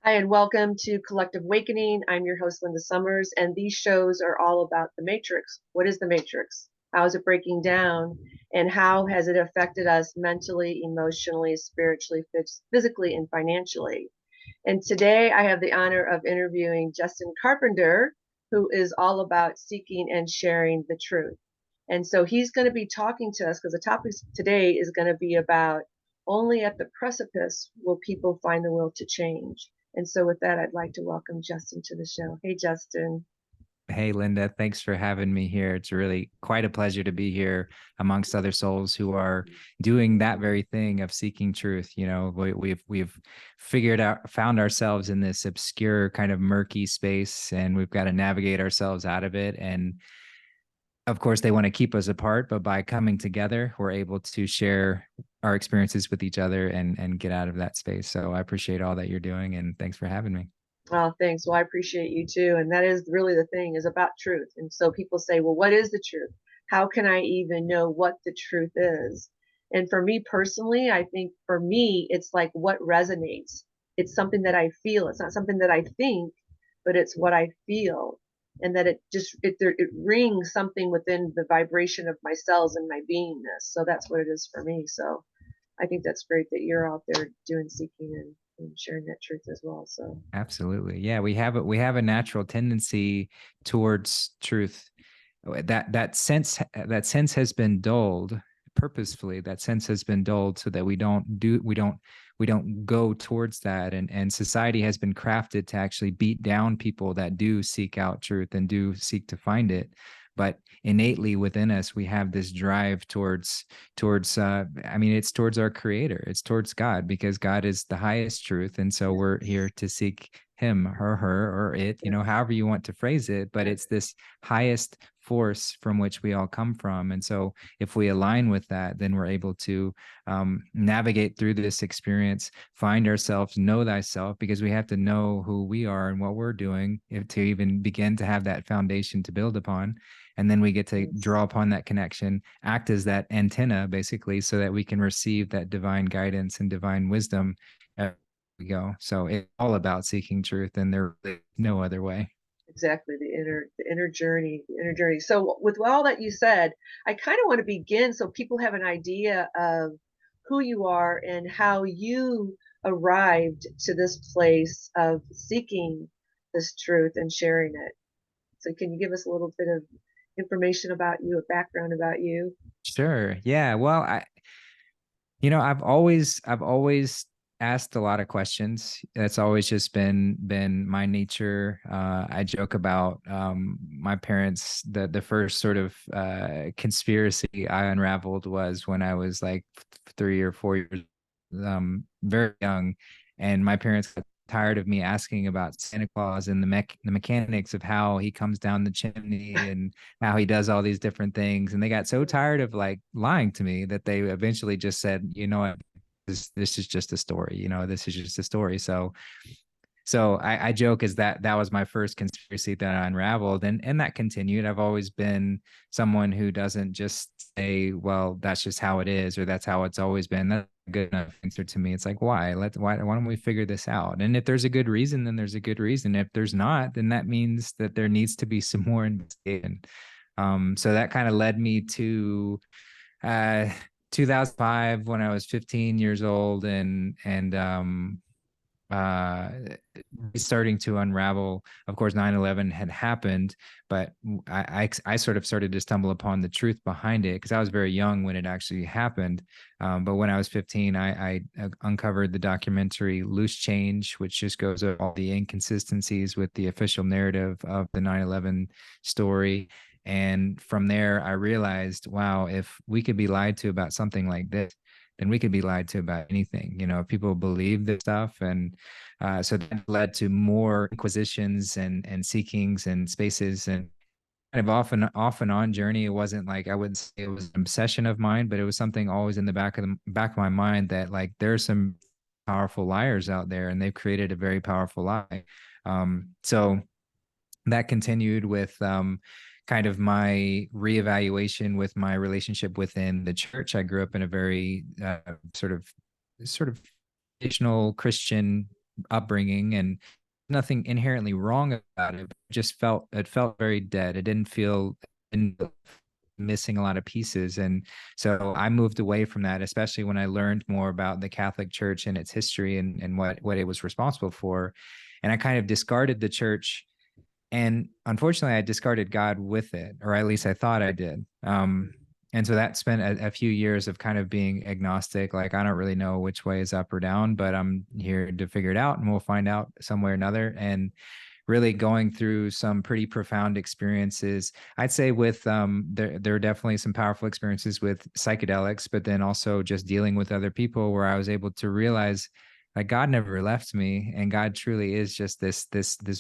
Hi, and welcome to Collective Awakening. I'm your host, Linda Summers, and these shows are all about the matrix. What is the matrix? How is it breaking down? And how has it affected us mentally, emotionally, spiritually, physically, and financially? And today I have the honor of interviewing Justin Carpenter, who is all about seeking and sharing the truth. And so he's going to be talking to us because the topic today is going to be about only at the precipice will people find the will to change. And so with that, I'd like to welcome Justin to the show. Hey, Justin. Hey, Linda, thanks for having me here. It's really quite a pleasure to be here amongst other souls who are doing that very thing of seeking truth. We've found ourselves in this obscure kind of murky space, and we've got to navigate ourselves out of it. And of course, they want to keep us apart, but by coming together, we're able to share our experiences with each other and get out of that space. So I appreciate all that you're doing, and thanks for having me. Oh, thanks. Well, I appreciate you too. And that is really the thing is about truth. And so people say, well, what is the truth? How can I even know what the truth is? And for me personally, I think for me, it's like what resonates. It's something that I feel. It's not something that I think, but it's what I feel. And that it rings something within the vibration of my cells and my beingness. So that's what it is for me. So I think that's great that you're out there doing seeking and sharing that truth as well. So Absolutely. Yeah, we have a natural tendency towards truth. That sense has been dulled purposefully. That sense has been dulled so that we don't go towards that. And society has been crafted to actually beat down people that do seek out truth and do seek to find it. But innately within us, we have this drive towards it's towards our creator, it's towards God, because God is the highest truth. And so we're here to seek him or her or it, yeah, however you want to phrase it, but yeah. it's this highest force from which we all come from. And so if we align with that, then we're able to navigate through this experience, find ourselves, know thyself, because we have to know who we are and what we're doing to even begin to have that foundation to build upon. And then we get to Yes. draw upon that connection, act as that antenna, basically, so that we can receive that divine guidance and divine wisdom as we go. So it's all about seeking truth, and there's really no other way. Exactly, the inner journey. So with all that you said, I kind of want to begin so people have an idea of who you are and how you arrived to this place of seeking this truth and sharing it. So can you give us a little bit of information about you, a background about you? Sure. Yeah. Well, I've always asked a lot of questions. That's always just been my nature. I joke about my parents. The first sort of conspiracy I unraveled was when I was like 3 or 4 years, very young, and my parents got tired of me asking about Santa Claus and the mechanics of how he comes down the chimney and how he does all these different things. And they got so tired of like lying to me that they eventually just said, this is just a story, this is just a story. So I joke is that was my first conspiracy that I unraveled, and that continued. I've always been someone who doesn't just say, well, that's just how it is, or that's how it's always been. That's a good enough answer to me. It's like, why don't we figure this out? And if there's a good reason, then there's a good reason. If there's not, then that means that there needs to be some more investigation. So that kind of led me to uh 2005 when I was 15 years old, and uh starting to unravel. Of course, 9/11 had happened, but I sort of started to stumble upon the truth behind it because I was very young when it actually happened. But when I was 15, I uncovered the documentary Loose Change, which just goes over all the inconsistencies with the official narrative of the 9/11 story. And from there, I realized, wow, if we could be lied to about something like this, then we could be lied to about anything. If people believe this stuff. And so that led to more inquisitions and seekings and spaces, and kind of off and on journey. It wasn't like, I wouldn't say it was an obsession of mine, but it was something always in the back of my mind that like there's some powerful liars out there, and they've created a very powerful lie. So that continued with kind of my reevaluation with my relationship within the church. I grew up in a very sort of traditional Christian upbringing, and nothing inherently wrong about it. But it felt very dead. It didn't feel missing a lot of pieces. And so I moved away from that, especially when I learned more about the Catholic Church and its history and what it was responsible for. And I kind of discarded the church, and unfortunately I discarded God with it, or at least I thought I did. And so that spent a few years of kind of being agnostic, like I don't really know which way is up or down, but I'm here to figure it out, and we'll find out some way or another. And really going through some pretty profound experiences. I'd say with there are definitely some powerful experiences with psychedelics, but then also just dealing with other people, where I was able to realize like God never left me, and God truly is just this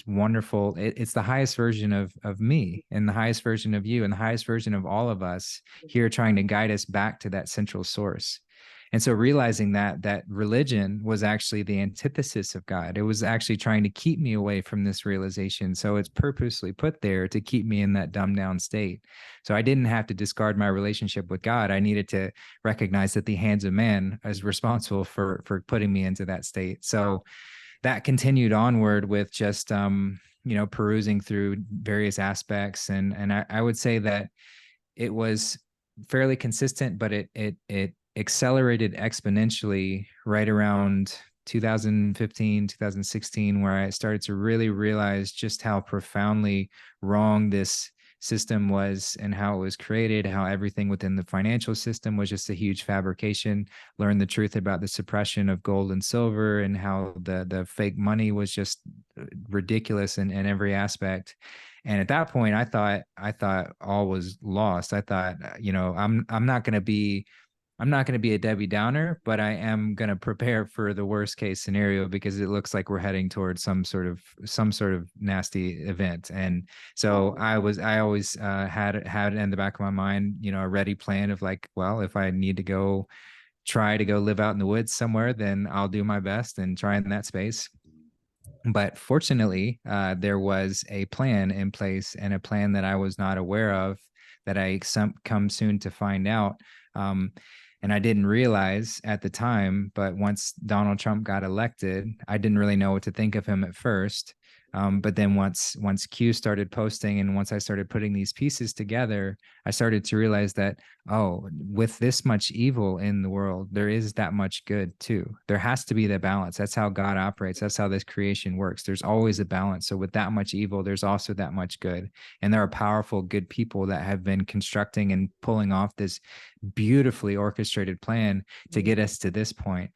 wonderful. It's the highest version of me, and the highest version of you, and the highest version of all of us here, trying to guide us back to that central source. And so realizing that religion was actually the antithesis of God. It was actually trying to keep me away from this realization. So it's purposely put there to keep me in that dumbed down state. So I didn't have to discard my relationship with God. I needed to recognize that the hands of man is responsible for putting me into that state. So that continued onward with just perusing through various aspects. And I would say that it was fairly consistent, but it accelerated exponentially right around 2015, 2016, where I started to really realize just how profoundly wrong this system was, and how it was created, how everything within the financial system was just a huge fabrication. Learned the truth about the suppression of gold and silver, and how the fake money was just ridiculous in every aspect. And at that point, I thought all was lost. I thought, I'm not going to be a Debbie Downer, but I am going to prepare for the worst case scenario, because it looks like we're heading towards some sort of nasty event. And so I always had it in the back of my mind, a ready plan of like, well, if I need to try to go live out in the woods somewhere, then I'll do my best and try in that space. But fortunately, there was a plan in place, and a plan that I was not aware of, that I come soon to find out. And I didn't realize at the time, but once Donald Trump got elected, I didn't really know what to think of him at first. But then once Q started posting, and once I started putting these pieces together, I started to realize that, oh, with this much evil in the world, there is that much good too. There has to be the balance. That's how God operates. That's how this creation works. There's always a balance. So with that much evil, there's also that much good. And there are powerful, good people that have been constructing and pulling off this beautifully orchestrated plan to get us to this point.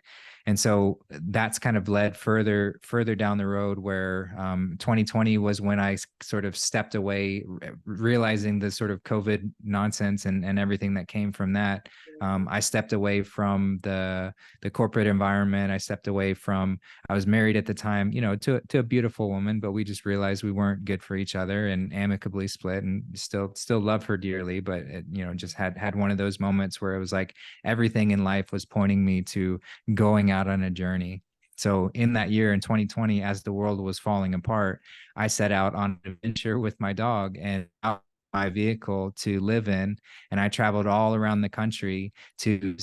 And so that's kind of led further down the road, where 2020 was when I sort of stepped away, realizing the sort of COVID nonsense and everything that came from that. I stepped away from the corporate environment. I stepped away from, I was married at the time, to a beautiful woman, but we just realized we weren't good for each other, and amicably split, and still love her dearly. But it, just had one of those moments where it was like everything in life was pointing me to going out on a journey. So in that year, in 2020, as the world was falling apart, I set out on an adventure with my dog and out my vehicle to live in. And I traveled all around the country to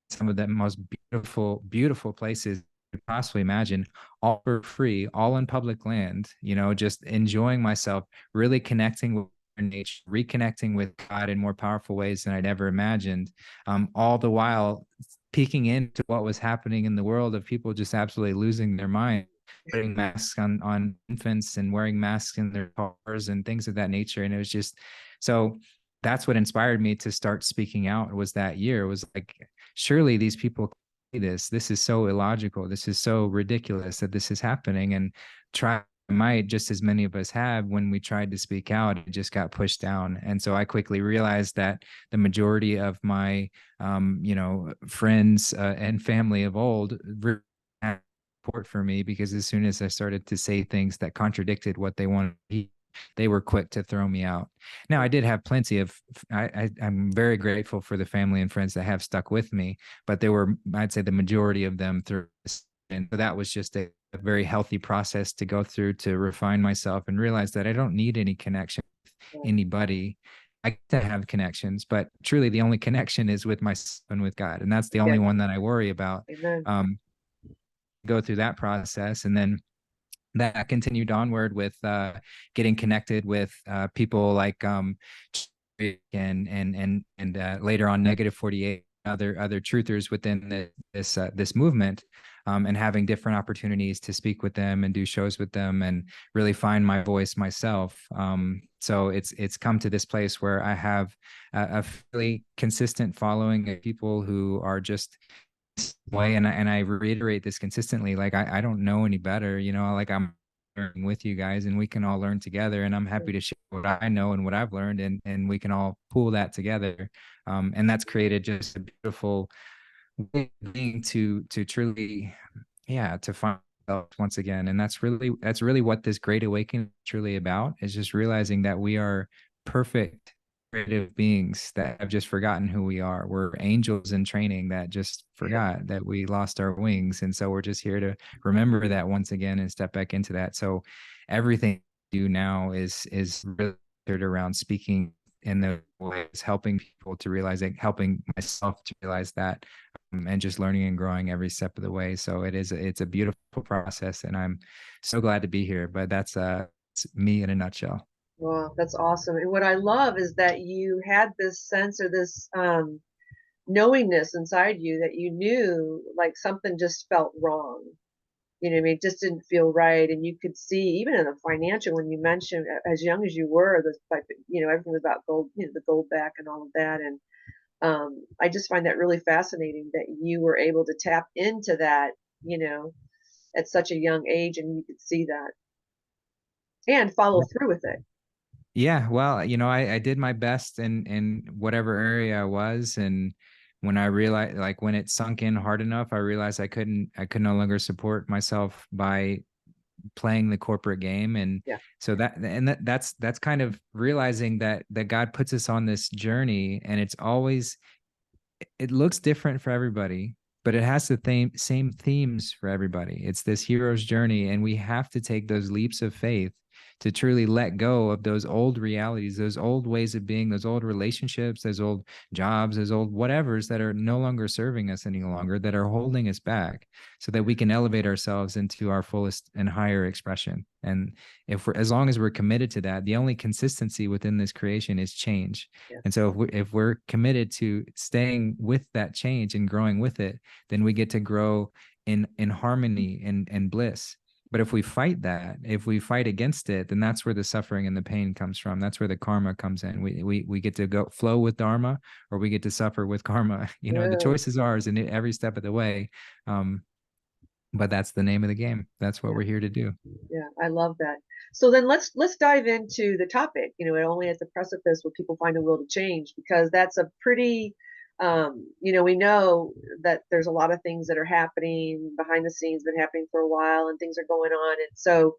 some of the most beautiful places you could possibly imagine, all for free, all in public land, just enjoying myself, really connecting with nature, reconnecting with God in more powerful ways than I'd ever imagined, all the while peeking into what was happening in the world of people just absolutely losing their mind, putting masks on infants and wearing masks in their cars and things of that nature. And it was just, so that's what inspired me to start speaking out. Was that year, it was like, surely these people see this is so illogical, this is so ridiculous that this is happening. And try might, just as many of us have, when we tried to speak out, it just got pushed down. And so I quickly realized that the majority of my friends and family of old had support for me, because as soon as I started to say things that contradicted what they wanted to be, they were quick to throw me out. Now, I did have plenty of, I'm very grateful for the family and friends that have stuck with me, but there were, I'd say the majority of them through. And so that was just a very healthy process to go through, to refine myself and realize that I don't need any connection with anybody. I get to have connections, but truly the only connection is with myself and with God. And that's the only one that I worry about. Amen. go through that process. And then that continued onward with getting connected with people like and later on Negative 48, other truthers within this movement, and having different opportunities to speak with them and do shows with them and really find my voice myself. So it's come to this place where I have a fairly consistent following of people who are just way, and I reiterate this consistently, like I don't know any better, like I'm learning with you guys, and we can all learn together, and I'm happy to share what I know and what I've learned, and we can all pool that together. And that's created just a beautiful way of being to truly, yeah, to find ourselves once again. And that's really what this great awakening is truly about, is just realizing that we are perfect creative beings that have just forgotten who we are. We're angels in training that just forgot that we lost our wings. And so we're just here to remember that once again and step back into that. So everything we do now is really centered around speaking in the ways, helping people to realize it, helping myself to realize that, and just learning and growing every step of the way. So it's a beautiful process, and I'm so glad to be here. But that's me in a nutshell. Wow, that's awesome. And what I love is that you had this sense or this knowingness inside you that you knew like something just felt wrong. You know what I mean? It just didn't feel right. And you could see, even in the financial, when you mentioned as young as you were, the like, everything was about gold, the gold back and all of that. And I just find that really fascinating that you were able to tap into that, you know, at such a young age, and you could see that and follow through with it. Yeah, well, I did my best in whatever area I was, and when I realized, like when it sunk in hard enough, I realized I could no longer support myself by playing the corporate game. And Yeah. so that's kind of realizing that God puts us on this journey, and it looks different for everybody, but it has the same themes for everybody. It's this hero's journey, and we have to take those leaps of faith to truly let go of those old realities, those old ways of being, those old relationships, those old jobs, those old whatevers that are no longer serving us any longer, that are holding us back, so that we can elevate ourselves into our fullest and higher expression. And as long as we're committed to that, the only consistency within this creation is change. And Yes. so if we're committed to staying with that change and growing with it, then we get to grow in harmony and bliss. But if we fight that, if we fight against it, then that's where the suffering and the pain comes from. That's where the karma comes in. We get to go flow with dharma, or we get to suffer with karma. The Yeah. choice is ours in every step of the way. But that's the name of the game. That's what Yeah. we're here to do. Yeah, I love that. So then let's dive into the topic. It only at the precipice will people find a will to change, because that's a pretty we know that there's a lot of things that are happening behind the scenes, been happening for a while, and things are going on. And so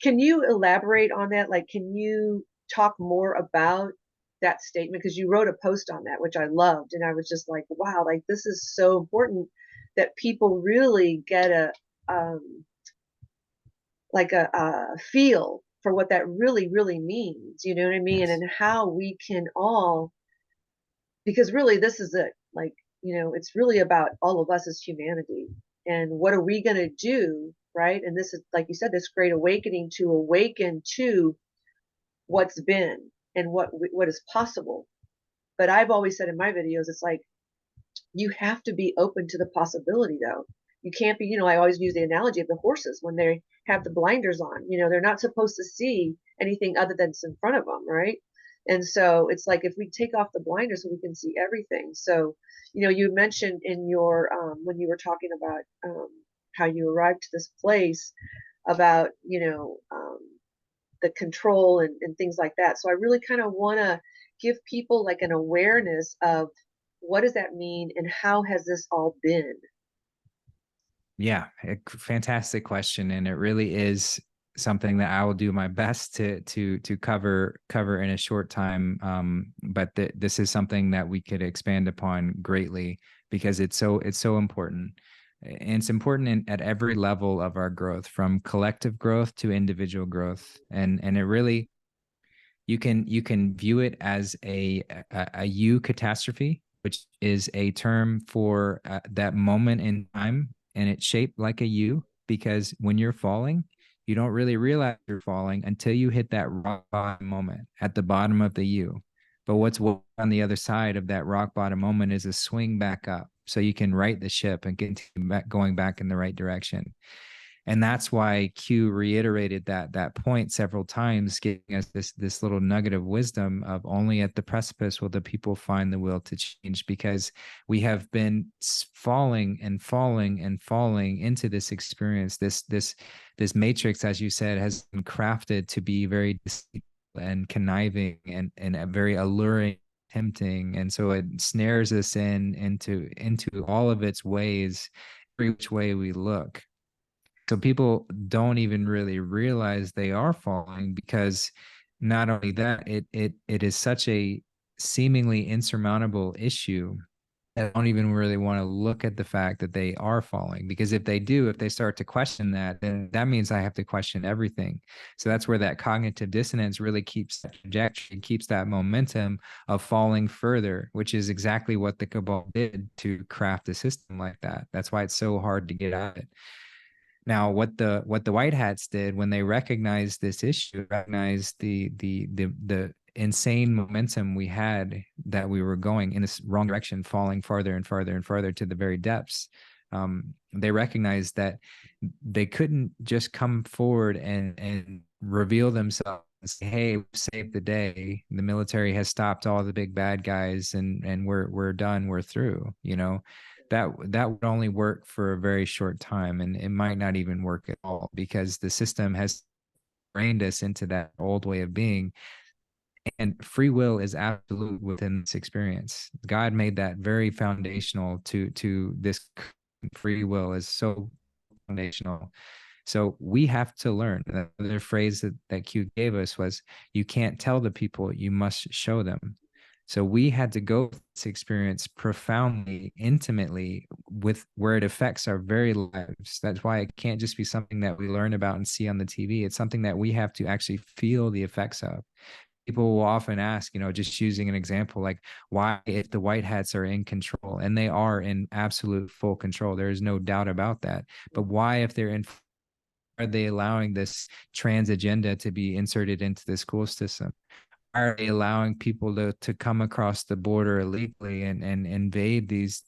can you elaborate on that? Like, can you talk more about that statement? Because you wrote a post on that, which I loved, and I was just like, wow, like this is so important that people really get um a feel for what that really, really means. You know what I mean? Yes. And how we can all, because really this is it. Like, it's really about all of us as humanity. And what are we going to do? Right. And this is, like you said, this great awakening to awaken to what's been and what is possible. But I've always said in my videos, it's like, you have to be open to the possibility, though. You can't be, I always use the analogy of the horses when they have the blinders on. They're not supposed to see anything other than in front of them, right? And so it's like, if we take off the blinders so we can see everything. So, you mentioned in your when you were talking about how you arrived to this place about the control and things like that. So I really kind of want to give people like an awareness of what does that mean and how has this all been? Yeah, fantastic question, and it really is something that I will do my best to cover in a short time. But this is something that we could expand upon greatly, because it's so important, and it's important at every level of our growth, from collective growth to individual growth, and it really, you can view it as a you catastrophe, which is a term for that moment in time and it's shaped like a U, because when you're falling, you don't really realize you're falling until you hit that rock bottom moment at the bottom of the U. But what's on the other side of that rock bottom moment is a swing back up, so you can right the ship and continue going back in the right direction. And that's why Q reiterated that point several times, giving us this little nugget of wisdom of only at the precipice will the people find the will to change, because we have been falling and falling and falling into this experience. This matrix, as you said, has been crafted to be very deceitful and conniving and very alluring, tempting, and so it snares us into all of its ways, every which way we look. So people don't even really realize they are falling, because not only that, it is such a seemingly insurmountable issue. I don't even really want to look at the fact that they are falling, because if they start to question that, then that means I have to question everything. So that's where that cognitive dissonance really keeps that trajectory, keeps that momentum of falling further, which is exactly what the cabal did to craft a system like that. That's why it's so hard to get at it. Now, what the white hats did when they recognized this issue, recognized the insane momentum we had, that we were going in this wrong direction, falling farther and farther and farther to the very depths. They recognized that they couldn't just come forward and reveal themselves and say, "Hey, we've saved the day. The military has stopped all the big bad guys, and we're done. We're through." That would only work for a very short time, and it might not even work at all, because the system has trained us into that old way of being. And free will is absolute within this experience. God made that very foundational to this. Free will is so foundational. So we have to learn. The other phrase that Q gave us was, "You can't tell the people, you must show them." So we had to go through this experience profoundly, intimately, with where it affects our very lives. That's why it can't just be something that we learn about and see on the TV. It's something that we have to actually feel the effects of. People will often ask, just using an example, like, why, if the white hats are in control, and they are in absolute full control, there is no doubt about that. But why, if they're in, are they allowing this trans agenda to be inserted into the school system? Are they allowing people to come across the border illegally and invade these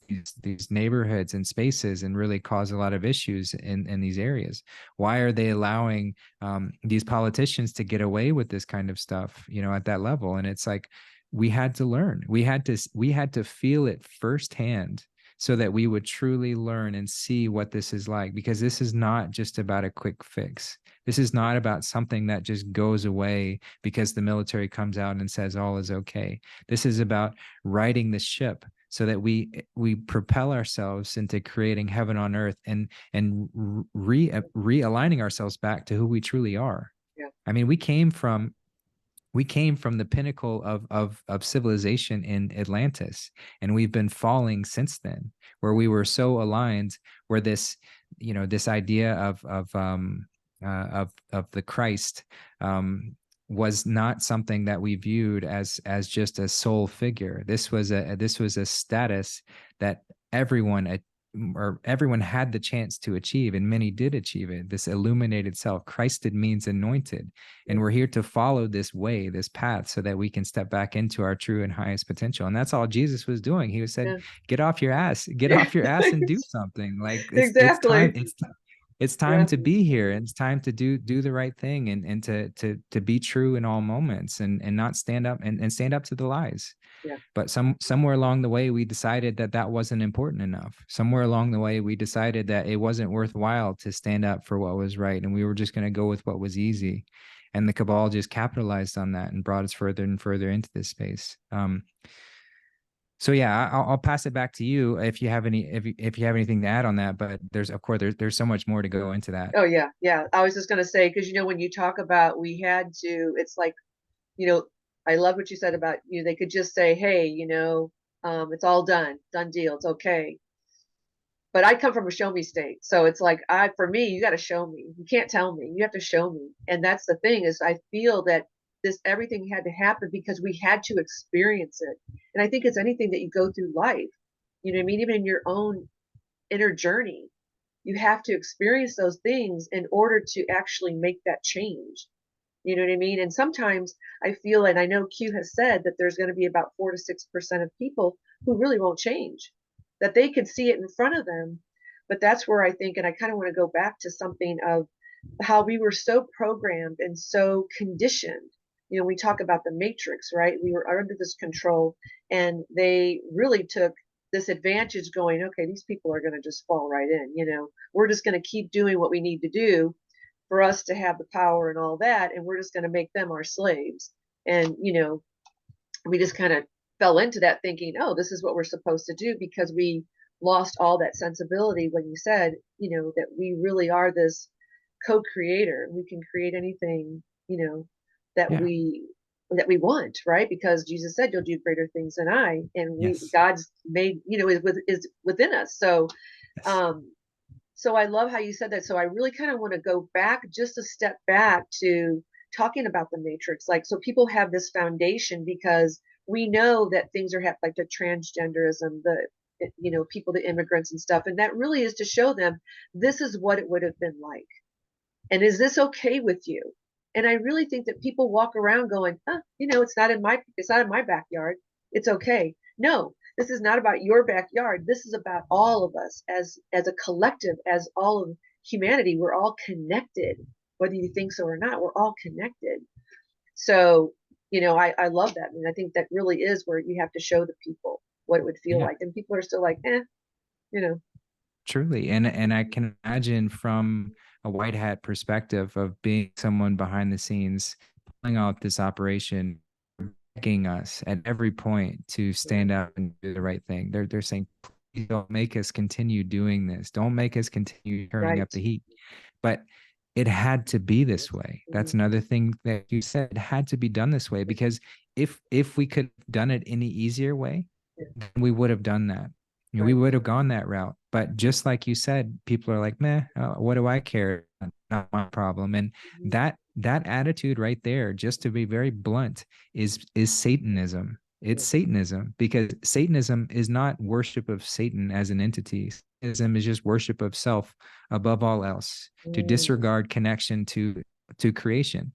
neighborhoods and spaces and really cause a lot of issues in these areas? Why are they allowing these politicians to get away with this kind of stuff, at that level? And it's like, we had to learn. We had to feel it firsthand, so that we would truly learn and see what this is like, because this is not just about a quick fix. This is not about something that just goes away because the military comes out and says all is okay. This is about righting the ship, so that we propel ourselves into creating heaven on earth, and realigning ourselves back to who we truly are. Yeah. I mean, we came from the pinnacle of civilization in Atlantis, and we've been falling since then, where we were so aligned, where this idea of the Christ was not something that we viewed as just a soul figure. This was a status that everyone had the chance to achieve, and many did achieve it. This illuminated self, Christed, means anointed, and we're here to follow this way, this path, so that we can step back into our true and highest potential. And that's all Jesus was doing. He said, Yeah. get off your ass and do something. Like, Exactly. it's time to be here, and it's time to do the right thing, and to be true in all moments, and not stand up and stand up to the lies. Yeah. But somewhere along the way, we decided that wasn't important enough. Somewhere along the way, we decided that it wasn't worthwhile to stand up for what was right, and we were just going to go with what was easy. And the cabal just capitalized on that and brought us further and further into this space. So yeah, I'll pass it back to you if you have anything to add on that. But there's so much more to go into that. Oh yeah, yeah. I was just gonna say, because when you talk about, we had to, it's like, you know, I love what you said about, they could just say, hey, it's all done deal, it's okay. But I come from a show me state, so it's like, for me, you got to show me. You can't tell me. You have to show me. And that's the thing, is I feel that this everything had to happen because we had to experience it. And I think it's anything that you go through life. You know what I mean? Even in your own inner journey, you have to experience those things in order to actually make that change. You know what I mean? And sometimes I feel, and I know Q has said that there's going to be about 4 to 6% of people who really won't change, that they could see it in front of them. But that's where I think, and I kind of want to go back to something of how we were so programmed and so conditioned. You know, we talk about the matrix, right? We were under this control, and they really took this advantage going, okay, these people are going to just fall right in. You know, we're just going to keep doing what we need to do for us to have the power and all that, and we're just going to make them our slaves. And, you know, we just kind of fell into that thinking, oh, this is what we're supposed to do, because we lost all that sensibility when you said, you know, that we really are this co-creator. We can create anything, you know, that Yeah. we want, right? Because Jesus said, "You'll do greater things than I," and we Yes. God's made, you know, is within us. So, Yes. um, so I love how you said that. So I really kind of want to go back just a step back to talking about the matrix, like so people have this foundation, because we know that things are happening, like the transgenderism, the, you know, people, the immigrants and stuff, and that really is to show them this is what it would have been like, and is this okay with you? And I really think that people walk around going, huh, you know, it's not in my backyard. It's okay. No, this is not about your backyard. This is about all of us as a collective, as all of humanity. We're all connected, whether you think so or not. We're all connected. So, you know, I love that. And I think that really is where you have to show the people what it would feel Yeah. like. And people are still like, you know. Truly. And I can imagine from a white hat perspective of being someone behind the scenes, pulling out this operation, begging us at every point to stand up and do the right thing. They're saying, please don't make us continue doing this. Don't make us continue turning up Right. the heat. But it had to be this way. That's Mhm. another thing that you said. It had to be done this way, because if we could have done it any easier way, Yeah. then we would have done that. You know, we Right. would have gone that route. But just like you said, people are like, meh, what do I care? Not my problem. And Mhm. that attitude right there, just to be very blunt, is Satanism. It's Yeah. Satanism, because Satanism is not worship of Satan as an entity. Satanism is just worship of self above all else, to Mm. disregard connection to creation.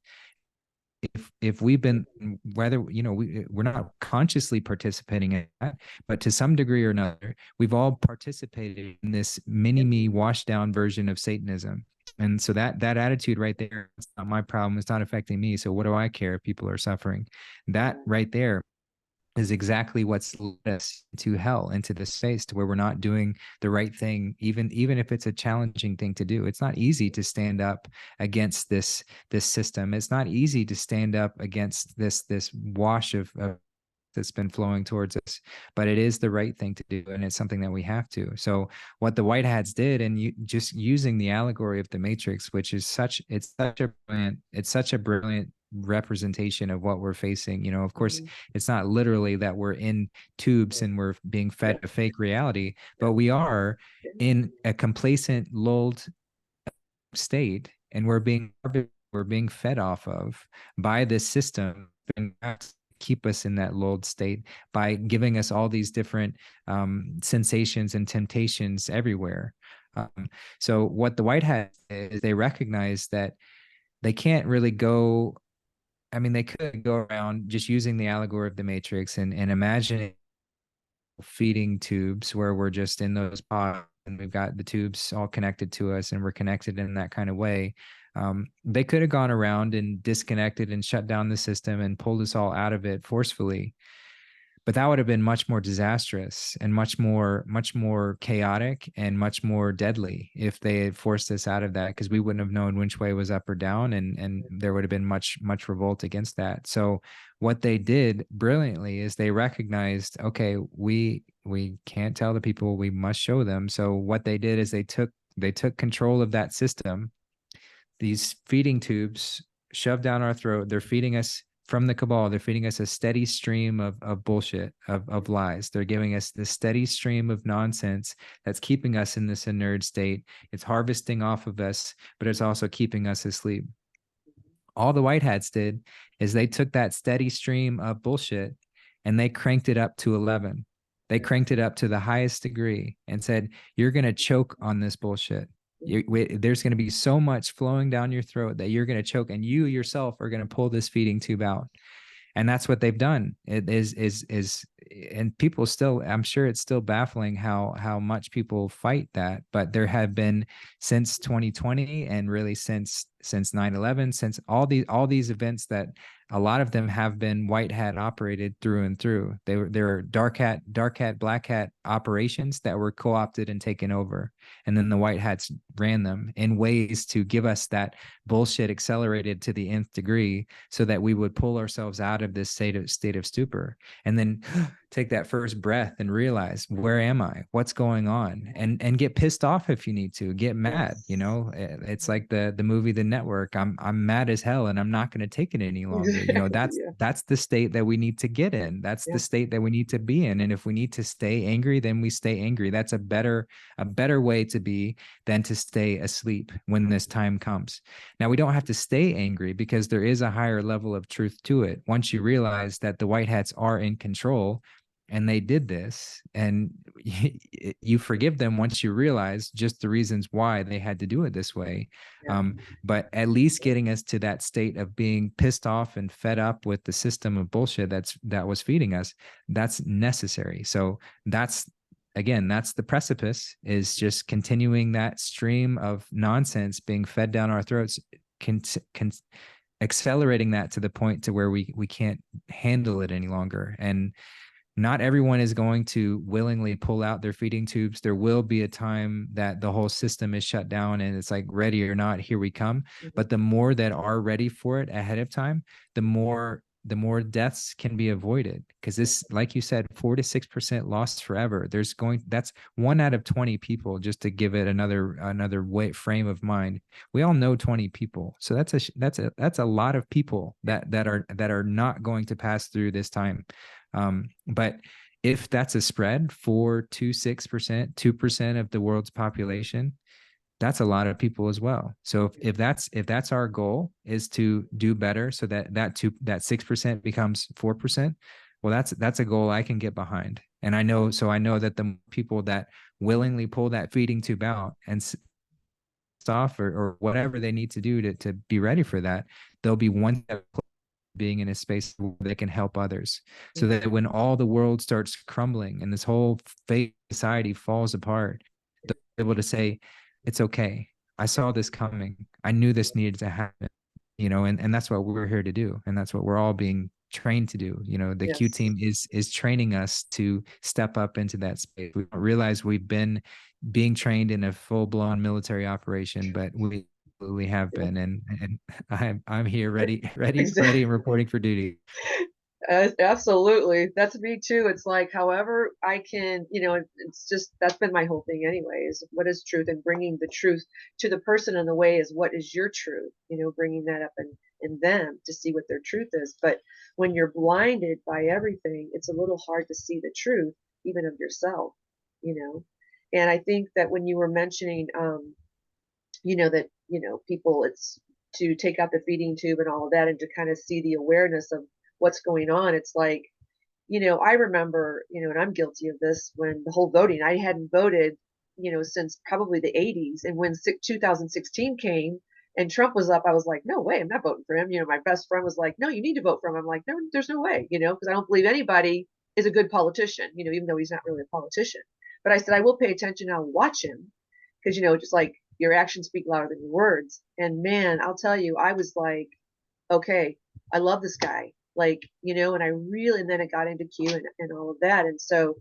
If we've been, whether you know, we're not consciously participating in that, but to some degree or another, we've all participated in this mini me washed down version of Satanism. And so that attitude right there, it's not my problem, it's not affecting me, so what do I care if people are suffering? That right there is exactly what's led us to hell, into this space to where we're not doing the right thing, even if it's a challenging thing to do. It's not easy to stand up against this system. It's not easy to stand up against this wash of that's been flowing towards us, but it is the right thing to do, and it's something that we have to. So what the white hats did, and you just using the allegory of the matrix, which is such a brilliant representation of what we're facing. You know, of course, Mhm. it's not literally that we're in tubes and we're being Yeah. fed a fake reality, Yeah. but we are Yeah. in a complacent, lulled state, and we're being fed off of by this system, and keep us in that lulled state by giving us all these different sensations and temptations everywhere. Um, so what the white hat is, they recognize that they can't really go. I mean, they could go around just using the allegory of the matrix and imagining feeding tubes where we're just in those pods and we've got the tubes all connected to us and we're connected in that kind of way. They could have gone around and disconnected and shut down the system and pulled us all out of it forcefully, but that would have been much more disastrous and much more chaotic and much more deadly if they had forced us out of that, because we wouldn't have known which way was up or down, and there would have been much revolt against that. So what they did brilliantly is they recognized, okay, we can't tell the people, we must show them. So what they did is they took control of that system, these feeding tubes shoved down our throat. They're feeding us from the cabal. They're feeding us a steady stream of bullshit, of lies. They're giving us this steady stream of nonsense that's keeping us in this inert state. It's harvesting off of us, but it's also keeping us asleep. All the white hats did is they took that steady stream of bullshit and they cranked it up to 11. They cranked it up to the highest degree and said, you're going to choke on this bullshit. There's going to be so much flowing down your throat that you're going to choke, and you yourself are going to pull this feeding tube out. And that's what they've done. It is and people still, I'm sure it's still baffling how much people fight that. But there have been, since 2020, and really since 9/11, since all these events, that a lot of them have been white hat operated through and through. There were dark hat, black hat operations that were co-opted and taken over, and then the white hats ran them in ways to give us that bullshit accelerated to the nth degree, so that we would pull ourselves out of this state of stupor, and then take that first breath and realize, where am I, what's going on, and get pissed off if you need to, get mad. Yes. You know, it's like the movie The Network. I'm mad as hell, and I'm not going to take it any longer. You know, that's Yeah. that's the state that we need to get in. That's the Yeah. state that we need to be in. And if we need to stay angry, then we stay angry. That's a better way to be than to stay asleep when this time comes. Now, we don't have to stay angry, because there is a higher level of truth to it. Once you realize that the white hats are in control and they did this, and you forgive them once you realize just the reasons why they had to do it this way. Yeah. But at least getting us to that state of being pissed off and fed up with the system of bullshit that was feeding us, that's necessary. So that's, again, that's the precipice, is just continuing that stream of nonsense being fed down our throats, accelerating that to the point to where we can't handle it any longer. And not everyone is going to willingly pull out their feeding tubes. There will be a time that the whole system is shut down, and it's like, ready or not, here we come. Mhm. But the more that are ready for it ahead of time, the more deaths can be avoided. Because this, like you said, 4 to 6% lost forever. That's 1 out of 20 people, just to give it another way frame of mind. We all know 20 people. So that's a lot of people that are not going to pass through this time. But if that's a spread, 4 to 6%, 2% of the world's population, that's a lot of people as well. So if that's our goal, is to do better, so that 6% becomes 4%, well, that's a goal I can get behind. And I know that the people that willingly pull that feeding tube out and off, or whatever they need to do to be ready for that, they'll be one step being in a space where they can help others, so Mhm. that when all the world starts crumbling and this whole fake society falls apart, they're able to say, it's okay, I saw this coming, I knew this needed to happen. And that's what we're here to do, and that's what we're all being trained to do. The Q Yes. team is training us to step up into that space. We don't realize we've been being trained in a full-blown military operation, but we have Yeah. been, and I'm here, ready Exactly. and reporting for duty. Absolutely. That's me too. It's like, however I can, it's just that's been my whole thing anyway, is what is truth, and bringing the truth to the person in the way is, what is your truth, bringing that up in them to see what their truth is. But when you're blinded by everything, it's a little hard to see the truth, even of yourself, you know. And I think that when you were mentioning, that, people, it's to take out the feeding tube and all of that, and to kind of see the awareness of what's going on. It's like, I remember, and I'm guilty of this, when the whole voting, I hadn't voted, since probably the 80s. And when 2016 came and Trump was up, I was like, no way, I'm not voting for him. My best friend was like, no, you need to vote for him. I'm like, no, there's no way, because I don't believe anybody is a good politician, even though he's not really a politician. But I said, I will pay attention, I'll watch him, because, just like your actions speak louder than your words. And man, I'll tell you, I was like, okay, I love this guy. Like, and I really, and then it got into Q and all of that. And so,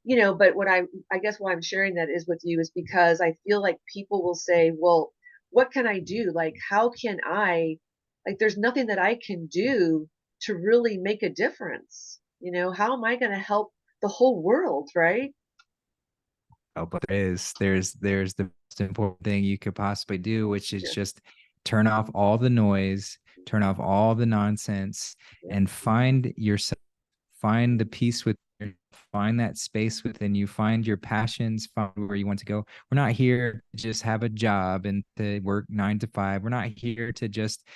but I guess why I'm sharing that is with you is because I feel like people will say, well, what can I do? Like, how can there's nothing that I can do to really make a difference. How am I going to help the whole world? Right. Oh, but there's the most important thing you could possibly do, which is Yeah. just turn off all the noise, turn off all the nonsense, Yeah. and find yourself, find the peace with, find that space within you, find your passions, find where you want to go. We're not here to just have a job and to work 9 to 5. We're not here to just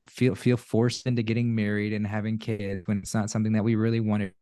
feel forced into getting married and having kids when it's not something that we really wanted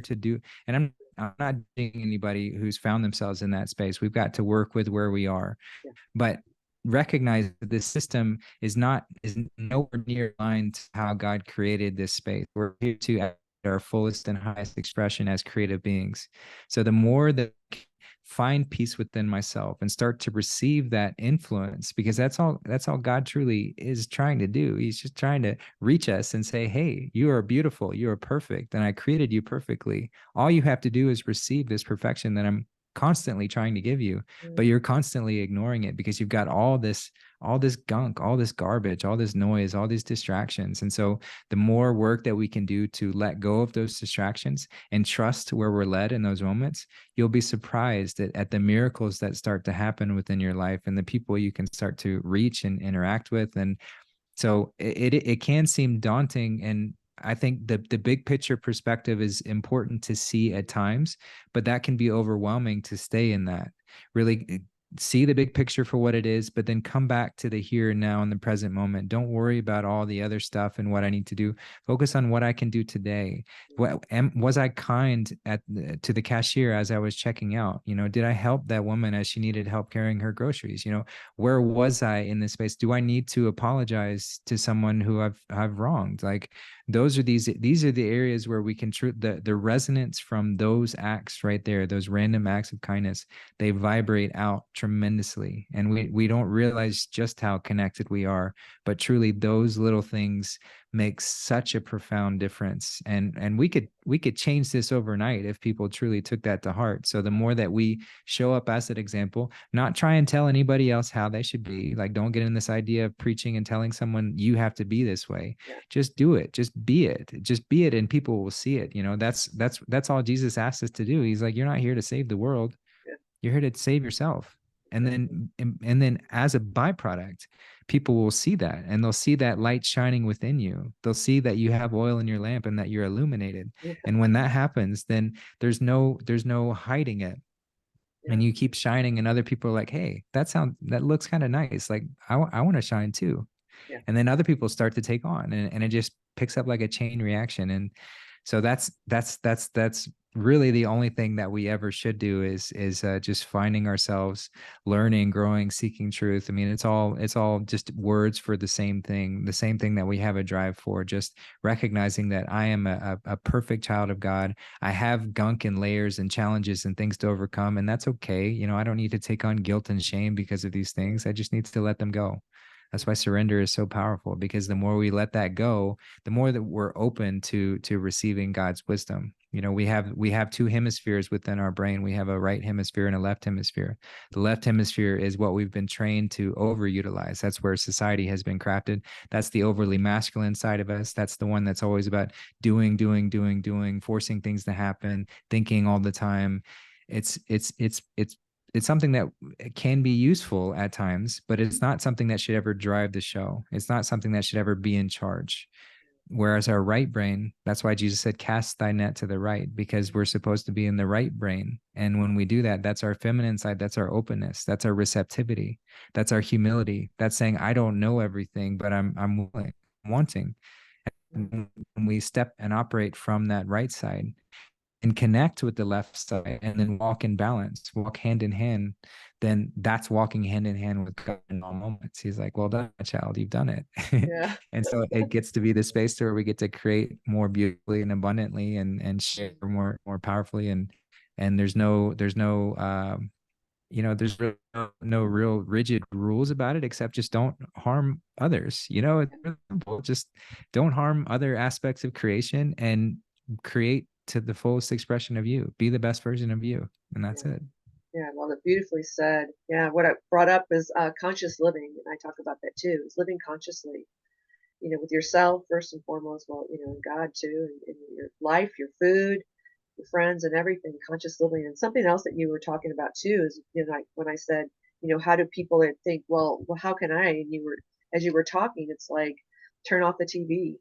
to do. And I'm I'm not judging anybody who's found themselves in that space. We've got to work with where we are, Yeah. but recognize that this system is nowhere near aligned to how God created this space. We're here to at our fullest and highest expression as creative beings. So the more that I find peace within myself and start to receive that influence, because that's all God truly is trying to do. He's just trying to reach us and say, hey, you are beautiful, you are perfect, and I created you perfectly. All you have to do is receive this perfection that I'm constantly trying to give you, but you're constantly ignoring it because you've got all this gunk, all this garbage, all this noise, all these distractions. And so the more work that we can do to let go of those distractions and trust where we're led in those moments, you'll be surprised at the miracles that start to happen within your life and the people you can start to reach and interact with. And so it can seem daunting, and I think the big picture perspective is important to see at times, but that can be overwhelming to stay in that. Really see the big picture for what it is, but then come back to the here and now in the present moment. Don't worry about all the other stuff and what I need to do. Focus on what I can do today. Was I kind to the cashier as I was checking out? Did I help that woman as she needed help carrying her groceries? Where was I in this space? Do I need to apologize to someone who I've wronged? Like these are the areas where we can the resonance from those acts right there, those random acts of kindness, they vibrate out tremendously. And we don't realize just how connected we are, but truly those little things make such a profound difference. And we could change this overnight if people truly took that to heart. So the more that we show up as an example, not try and tell anybody else how they should be. Like, don't get in this idea of preaching and telling someone you have to be this way. Yeah. Just do it. Just be it, and people will see it. That's all Jesus asked us to do. He's like, you're not here to save the world. Yeah. You're here to save yourself. And then as a byproduct, people will see that, and they'll see that light shining within you. They'll see that you have oil in your lamp and that you're illuminated. Yeah. And when that happens, then there's no hiding it. Yeah. And you keep shining, and other people are like, hey, that looks kind of nice. Like, I want to shine too. Yeah. And then other people start to take on, and it just picks up like a chain reaction. And so that's really the only thing that we ever should do is just finding ourselves, learning, growing, seeking truth. I mean, it's all just words for the same thing that we have a drive for. Just recognizing that I am a perfect child of God. I have gunk and layers and challenges and things to overcome, and that's okay. I don't need to take on guilt and shame because of these things. I just need to let them go. That's why surrender is so powerful, because the more we let that go, the more that we're open to receiving God's wisdom. We have two hemispheres within our brain. We have a right hemisphere and a left hemisphere. The left hemisphere is what we've been trained to overutilize. That's where society has been crafted. That's the overly masculine side of us. That's the one that's always about doing, doing, doing, doing, forcing things to happen, thinking all the time. It's something that can be useful at times, but it's not something that should ever drive the show. It's not something that should ever be in charge. Whereas our right brain, that's why Jesus said, cast thy net to the right, because we're supposed to be in the right brain. And when we do that, that's our feminine side. That's our openness. That's our receptivity. That's our humility. That's saying, I don't know everything, but I'm willing, wanting. And when we step and operate from that right side, and connect with the left side, and then walk in balance, walk hand in hand, then that's walking hand in hand with God in all moments. He's like, well done, child, you've done it. Yeah. And so it gets to be the space where we get to create more beautifully and abundantly, and share more powerfully. And there's no real rigid rules about it, except just don't harm others. It's really simple. Just don't harm other aspects of creation, and create to the fullest expression of you. Be the best version of you, and that's Yeah. it. Yeah, well, it beautifully said. Yeah, what I brought up is conscious living, and I talk about that too. Is living consciously, with yourself first and foremost. Well, and God too, and your life, your food, your friends, and everything. Conscious living, and something else that you were talking about too is, like when I said, how do people think? Well, how can I? And as you were talking, it's like turn off the TV.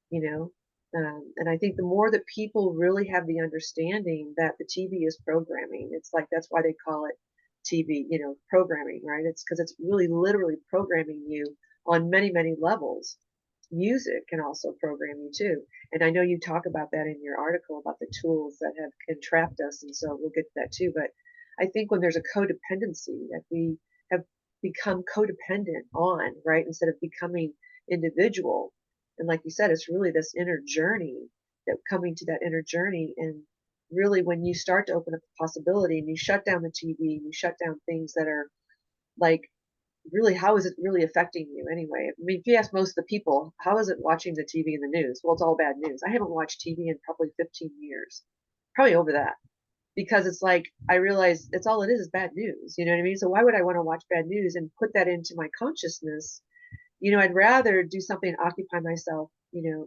you know. And I think the more that people really have the understanding that the TV is programming, it's like that's why they call it TV, programming, right? It's because it's really literally programming you on many, many levels. music can also program you too. And I know you talk about that in your article about the tools that have entrapped us, and so we'll get to that too. But I think when there's a codependency that we have become codependent on, right, instead of becoming individual, and like you said, it's really this inner journey, that coming to that inner journey. And really, when you start to open up the possibility and you shut down the TV, you shut down things that are like, really, how is it really affecting you anyway? I mean, if you ask most of the people, how is it watching the TV and the news? Well, it's all bad news. I haven't watched TV in probably 15 years, probably over that, because it's like I realize it's all it is bad news. You know what I mean? So why would I want to watch bad news and put that into my consciousness? I'd rather do something and occupy myself,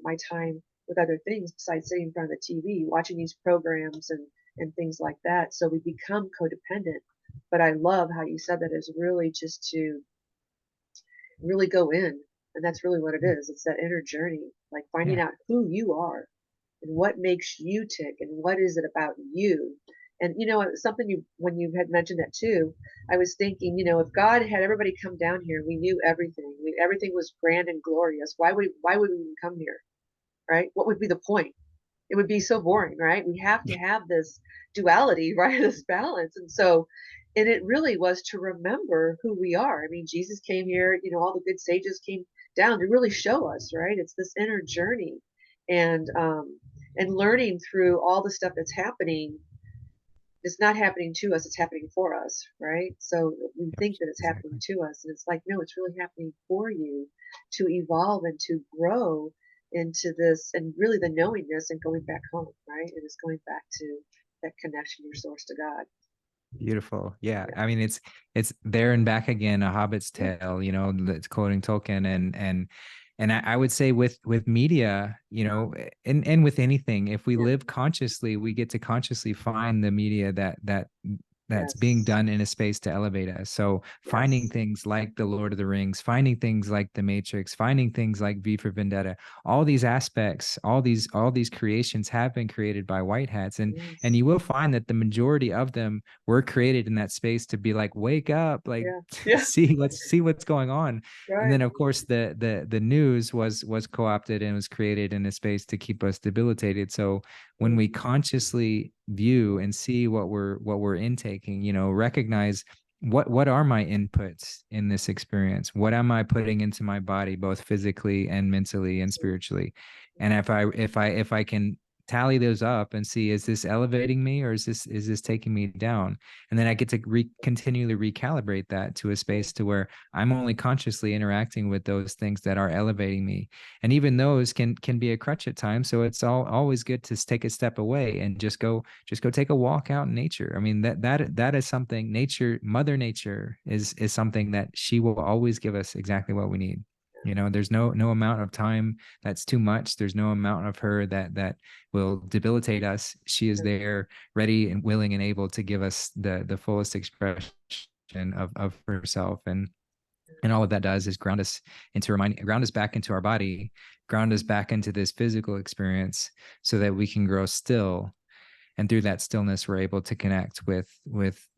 my time with other things besides sitting in front of the TV, watching these programs and things like that. So we become codependent. But I love how you said that is really just to really go in. And that's really what it is. It's that inner journey, like finding Yeah. out who you are and what makes you tick and what is it about you. And something when you had mentioned that too, I was thinking, if God had everybody come down here, we knew everything. Everything was grand and glorious. Why would we even come here? Right? What would be the point? It would be so boring, right? We have to have this duality, right? This balance. And it really was to remember who we are. I mean, Jesus came here, all the good sages came down to really show us, right? It's this inner journey. And learning through all the stuff that's happening. It's not happening to us, it's happening for us, right? So we Yep, think that it's happening exactly. to us, and it's like, no, it's really happening for you to evolve and to grow into this, and really the knowingness and going back home, right? And it's going back to that connection, your source, to God. Beautiful. Yeah. Yeah, I mean, it's there and back again, a Hobbit's yeah, tale, that's quoting Tolkien. And I would say with media, and with anything, if we yeah, live consciously, we get to consciously find the media that's being yes, done in a space to elevate us. So finding yes, things like The Lord of the Rings, finding things like The Matrix, finding things like V for Vendetta, all these aspects, all these creations have been created by white hats. And yes, you will find that the majority of them were created in that space to be like, wake up, like yeah, yeah, see what's going on. And right, then of course the news was co-opted and was created in a space to keep us debilitated. So when we mhm, consciously view and see what we're intaking, recognize what are my inputs in this experience, what am I putting into my body, both physically and mentally and so, spiritually. And if I can tally those up and see, is this elevating me, or is this taking me down? And then I get to continually recalibrate that to a yeah, space to where I'm only consciously interacting with those things that are elevating me. And even those can be a crutch at times, so it's always good to take a step away and just go take a walk out in nature. I mean, that is something. Mother nature is something that she will always give us exactly what we need. There's no amount of time that's too much. There's no amount of her that will debilitate us. She is yeah, there, ready and willing and able to give us the fullest expression of herself. And all of that does is ground us back into our body, ground us back into this physical experience, so that we can grow still. And through that stillness, we're able to connect with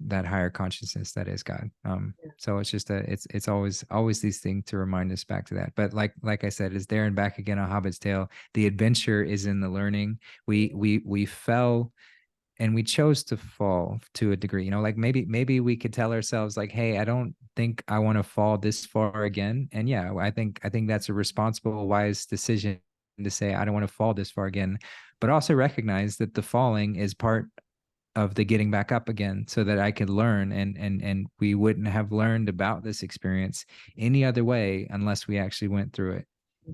that higher consciousness that is God. yeah, So it's always these things to remind us back to that. But like I said, it's there and back again, a Hobbit's tale. The adventure is in the learning. We fell and we chose to fall to a degree. Like maybe we could tell ourselves like, hey, I don't think I want to fall this far again. And yeah, I think that's a responsible, wise decision to say I don't want to fall this far again, but also recognize that the falling is part of the getting back up again, so that I could learn. And we wouldn't have learned about this experience any other way unless we actually went through it.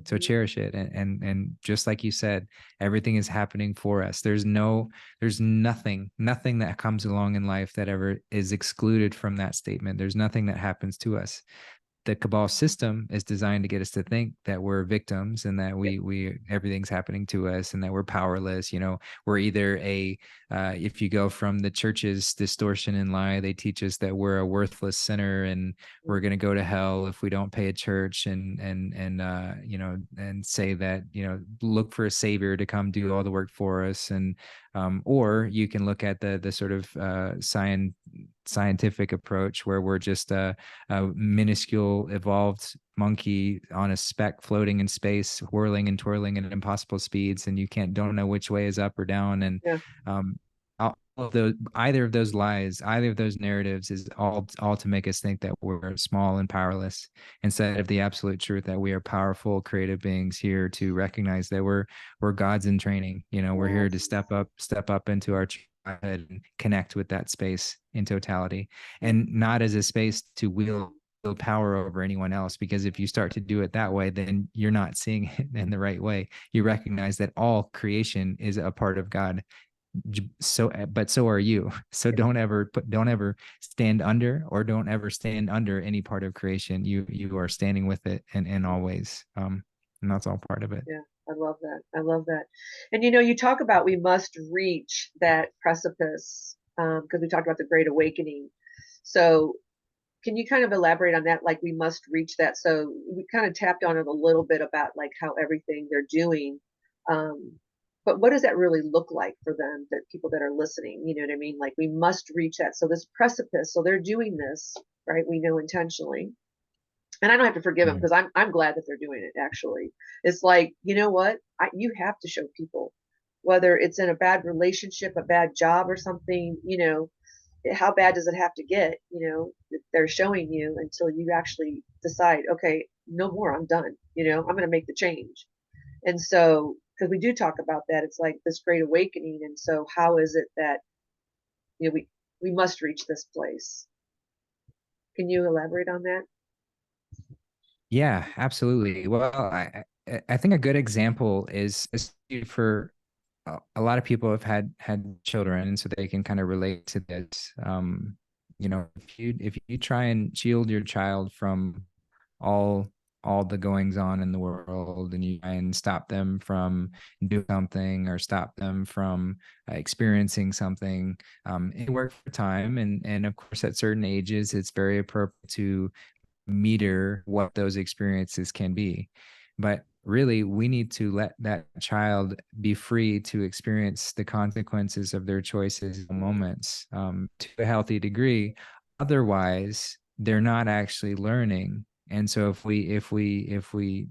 So mhm, cherish it. And just like you said, everything is happening for us. There's nothing that comes along in life that ever is excluded from that statement. There's nothing that happens to us. The cabal system is designed to get us to think that we're victims, and that yeah, we everything's happening to us, and that we're powerless. We're either if you go from the church's distortion and lie, they teach us that we're a worthless sinner, and we're going to go to hell if we don't pay a church, and say that, look for a savior to come do all the work for us. And or you can look at the sort of scientific approach where we're just a minuscule evolved monkey on a speck floating in space, whirling and twirling at impossible speeds, and you don't know which way is up or down. And Yeah. um, all of those, either of those lies, either of those narratives is all to make us think that we're small and powerless, instead of the absolute truth that we are powerful, creative beings here to recognize that we're gods in training. We're here to Yes. step up into our childhood and connect with that space in totality, and not as a space to wield power over anyone else. Because if you start to do it that way, then you're not seeing it in the right way. You recognize that all creation is a part of God, but so are you. So don't ever stand under, or don't ever stand under any part of creation. You are standing with it in all ways. And that's all part of it. Yeah, I love that. I love that. And you talk about we must reach that precipice, because we talked about the Great Awakening. So can you kind of elaborate on that? Like we must reach that. So we kind of tapped on it a little bit about like how everything they're doing. Um, but what does that really look like for them, that people that are listening, you know what I mean? Like we must reach that. So this precipice, so they're doing this, right? We know intentionally. And I don't have to forgive them Yeah. because I'm glad that they're doing it actually. It's like, you know what? You have to show people, whether it's in a bad relationship, a bad job or something, how bad does it have to get? They're showing you until you actually decide, okay, no more, I'm done. I'm going to make the change. And so, because we do talk about that, it's like this great awakening. And so, how is it that we must reach this place? Can you elaborate on that? Yeah, absolutely. Well, I think a good example is for a lot of people have had children, so they can kind of relate to this. If you try and shield your child from all all the goings on in the world, and you try and stop them from doing something, or stop them from experiencing something, it works for time, and of course at certain ages it's very appropriate to meter what those experiences can be. But really, we need to let that child be free to experience the consequences of their choices and moments, to a healthy degree. Otherwise, they're not actually learning. And so if we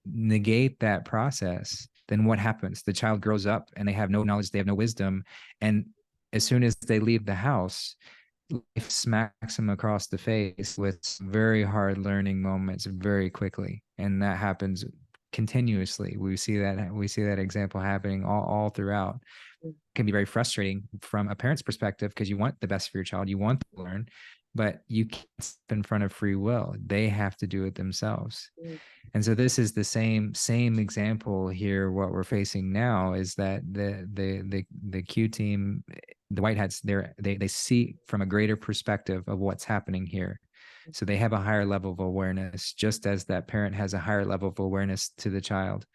negate that process, then what happens? The child grows up and they have no knowledge, they have no wisdom. And as soon as they leave the house, life smacks them across the face with very hard learning moments very quickly, and that happens continuously. We see that example happening all throughout. It can be very frustrating from a parent's perspective, because you want the best for your child, you want to learn, but you can't step in front of free will. They have to do it themselves. Mm. And so this is the same example here. What we're facing now is that the Q team, the white hats, they see from a greater perspective of what's happening here. So they have a higher level of awareness, just as that parent has a higher level of awareness to the child.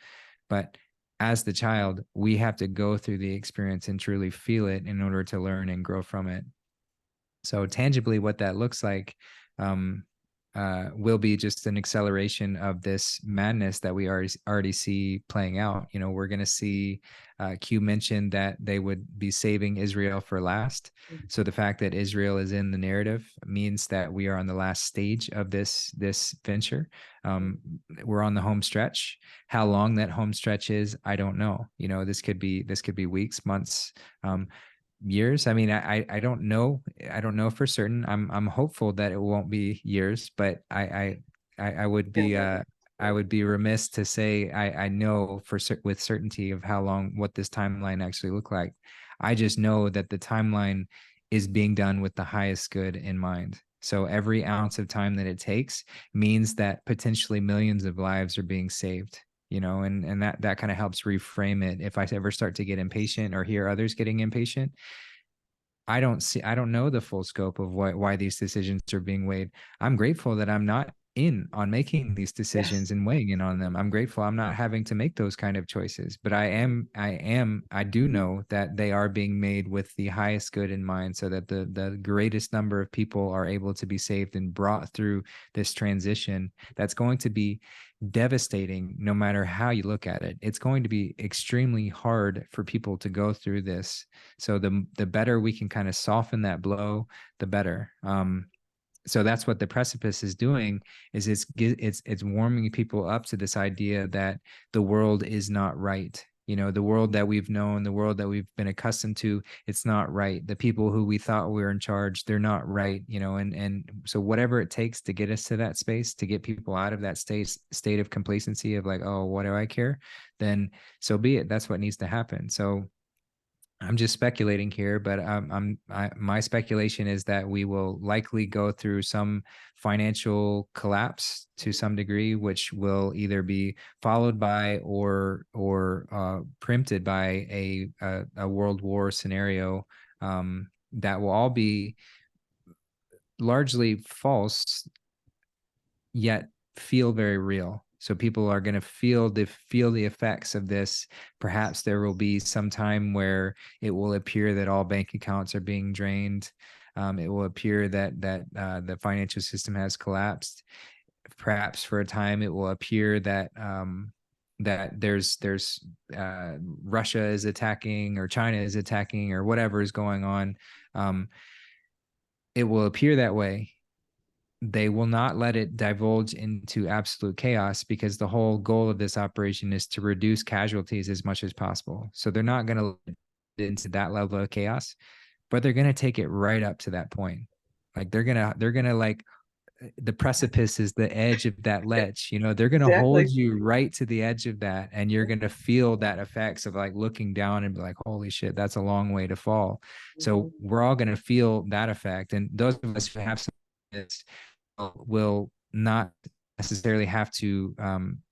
But as the child, we have to go through the experience and truly feel it in order to learn and grow from it. So tangibly, what that looks like, um, will be just an acceleration of this madness that we already see playing out. We're going to see, Q mentioned that they would be saving Israel for last. So the fact that Israel is in the narrative means that we are on the last stage of this venture. We're on the home stretch. How long that home stretch is, I don't know. This could be weeks, months, years. I mean, I don't know. I don't know for certain. I'm hopeful that it won't be years, but I would be I would be remiss to say I know with certainty of how long, what this timeline actually look like. I just know that the timeline is being done with the highest good in mind. So every ounce of time that it takes means that potentially millions of lives are being saved. And that kind of helps reframe it. If I ever start to get impatient or hear others getting impatient, I don't know the full scope of why these decisions are being weighed. I'm grateful that I'm not in on making these Yes. decisions and weighing in on them. I'm grateful I'm not having to make those kind of choices, but I do know that they are being made with the highest good in mind, so that the greatest number of people are able to be saved and brought through this transition that's going to be devastating no matter how you look at it. It's going to be extremely hard for people to go through this. So the better we can kind of soften that blow, the better. So that's what the precipice is doing, is it's warming people up to this idea that the world is not right. You know, the world that we've known, the world that we've been accustomed to, it's not right. The people who we thought were in charge, they're not right. You know, and so whatever it takes to get us to that space, to get people out of that state of complacency of like, oh, what do I care, then so be it. That's what needs to happen. So I'm just speculating here, but my speculation is that we will likely go through some financial collapse to some degree, which will either be followed by or preempted by a world war scenario, that will all be largely false yet feel very real. So people are going to feel the effects of this. Perhaps there will be some time where it will appear that all bank accounts are being drained. It will appear that the financial system has collapsed. Perhaps for a time it will appear that that there's Russia is attacking or China is attacking or whatever is going on. It will appear that way. They will not let it divulge into absolute chaos, because the whole goal of this operation is to reduce casualties as much as possible. So they're not going to let it into that level of chaos, but they're going to take it right up to that point. Like they're going to like, the precipice is the edge of that ledge. You know, they're going to hold Exactly. you right to the edge of that, and you're going to feel that effects of like looking down and be like, holy shit, that's a long way to fall. Mm-hmm. So we're all going to feel that effect. And those of us who have some of this will not necessarily have to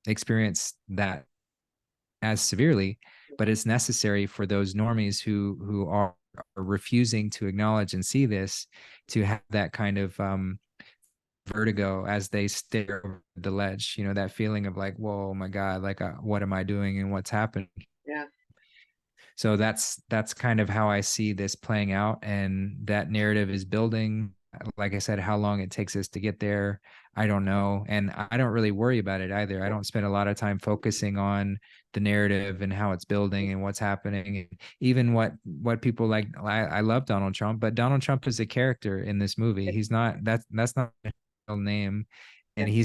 experience that as severely, but it's necessary for those normies who are refusing to acknowledge and see this, to have that kind of vertigo as they stare over the ledge. You know, that feeling of like, whoa, my God, like what am I doing and what's happening? Yeah. So that's kind of how I see this playing out, and that narrative is building. Like I said, how long it takes us to get there, I don't know, and I don't really worry about it either. I don't spend a lot of time focusing on the narrative and how it's building and what's happening. Even what people like. I love Donald Trump, but Donald Trump is a character in this movie. He's not, that's not a real name, and Yeah.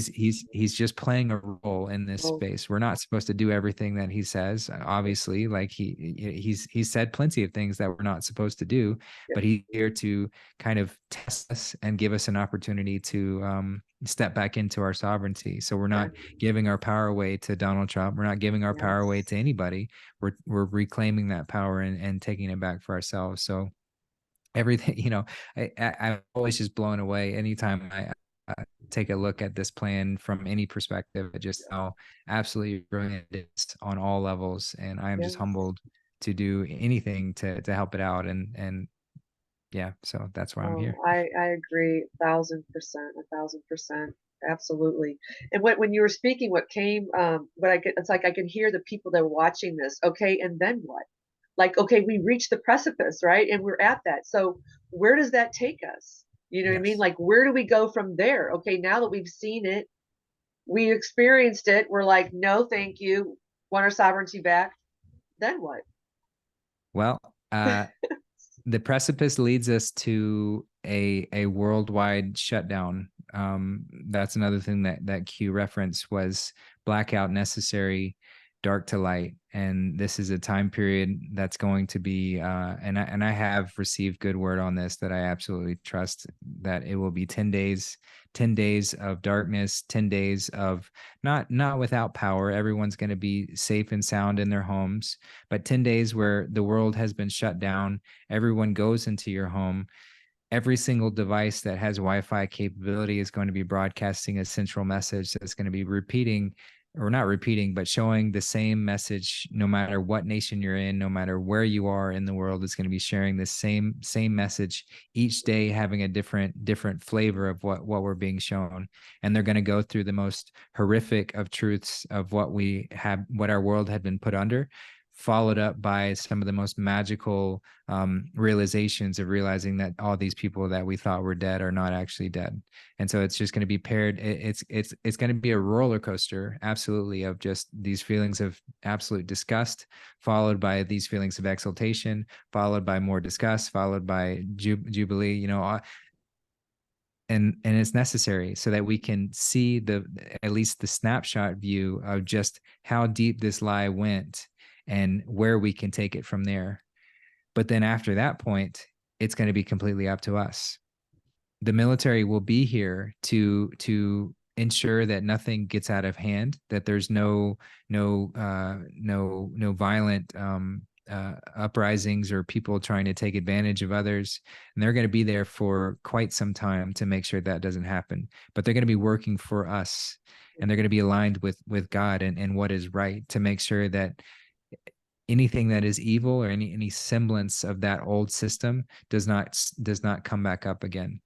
he's just playing a role in this Well, space. We're not supposed to do everything that he says, obviously. Like he's said plenty of things that we're not supposed to do, yeah. but he's here to kind of test us and give us an opportunity to step back into our sovereignty. So we're Yeah. not giving our power away to Donald Trump. We're not giving our power away Yes. to anybody. We're reclaiming that power and taking it back for ourselves. So everything, I'm always just blown away anytime I take a look at this plan from any perspective, just how absolutely brilliant it is on all levels. And I am just Yes. humbled to do anything to help it out. And yeah, so that's why I'm Oh, here. I agree, 1,000%, 1,000%, absolutely. And when you were speaking, what came, what I get, it's like I can hear the people that are watching this. Okay, and then what? Like, okay, we reached the precipice, right? And we're at that. So where does that take us? You know what I mean? Yes. Like, where do we go from there? Okay, now that we've seen it, we experienced it, we're like, no, thank you, want our sovereignty back. Then what? Well, the precipice leads us to a worldwide shutdown. That's another thing that Q reference was blackout necessary, dark to light, and this is a time period that's going to be. And I have received good word on this, that I absolutely trust that it will be 10 days. 10 days of darkness, 10 days of not without power. Everyone's going to be safe and sound in their homes, but 10 days where the world has been shut down. Everyone goes into your home. Every single device that has Wi-Fi capability is going to be broadcasting a central message that's going to be repeating or not repeating, but showing the same message, no matter what nation you're in, no matter where you are in the world, is going to be sharing the same message each day, having a different flavor of what we're being shown. And they're going to go through the most horrific of truths of what our world had been put under, followed up by some of the most magical realizations of realizing that all these people that we thought were dead are not actually dead. And so it's just going to be paired. It's going to be a roller coaster, absolutely, of just these feelings of absolute disgust, followed by these feelings of exultation, followed by more disgust, followed by jubilee. And it's necessary so that we can see at least the snapshot view of just how deep this lie went and where we can take it from there. But then after that point, it's going to be completely up to us. The military will be here to ensure that nothing gets out of hand, that there's no violent uprisings or people trying to take advantage of others. And they're going to be there for quite some time to make sure that doesn't happen. But they're going to be working for us, and they're going to be aligned with God and what is right, to make sure that anything that is evil or any semblance of that old system does not come back up again.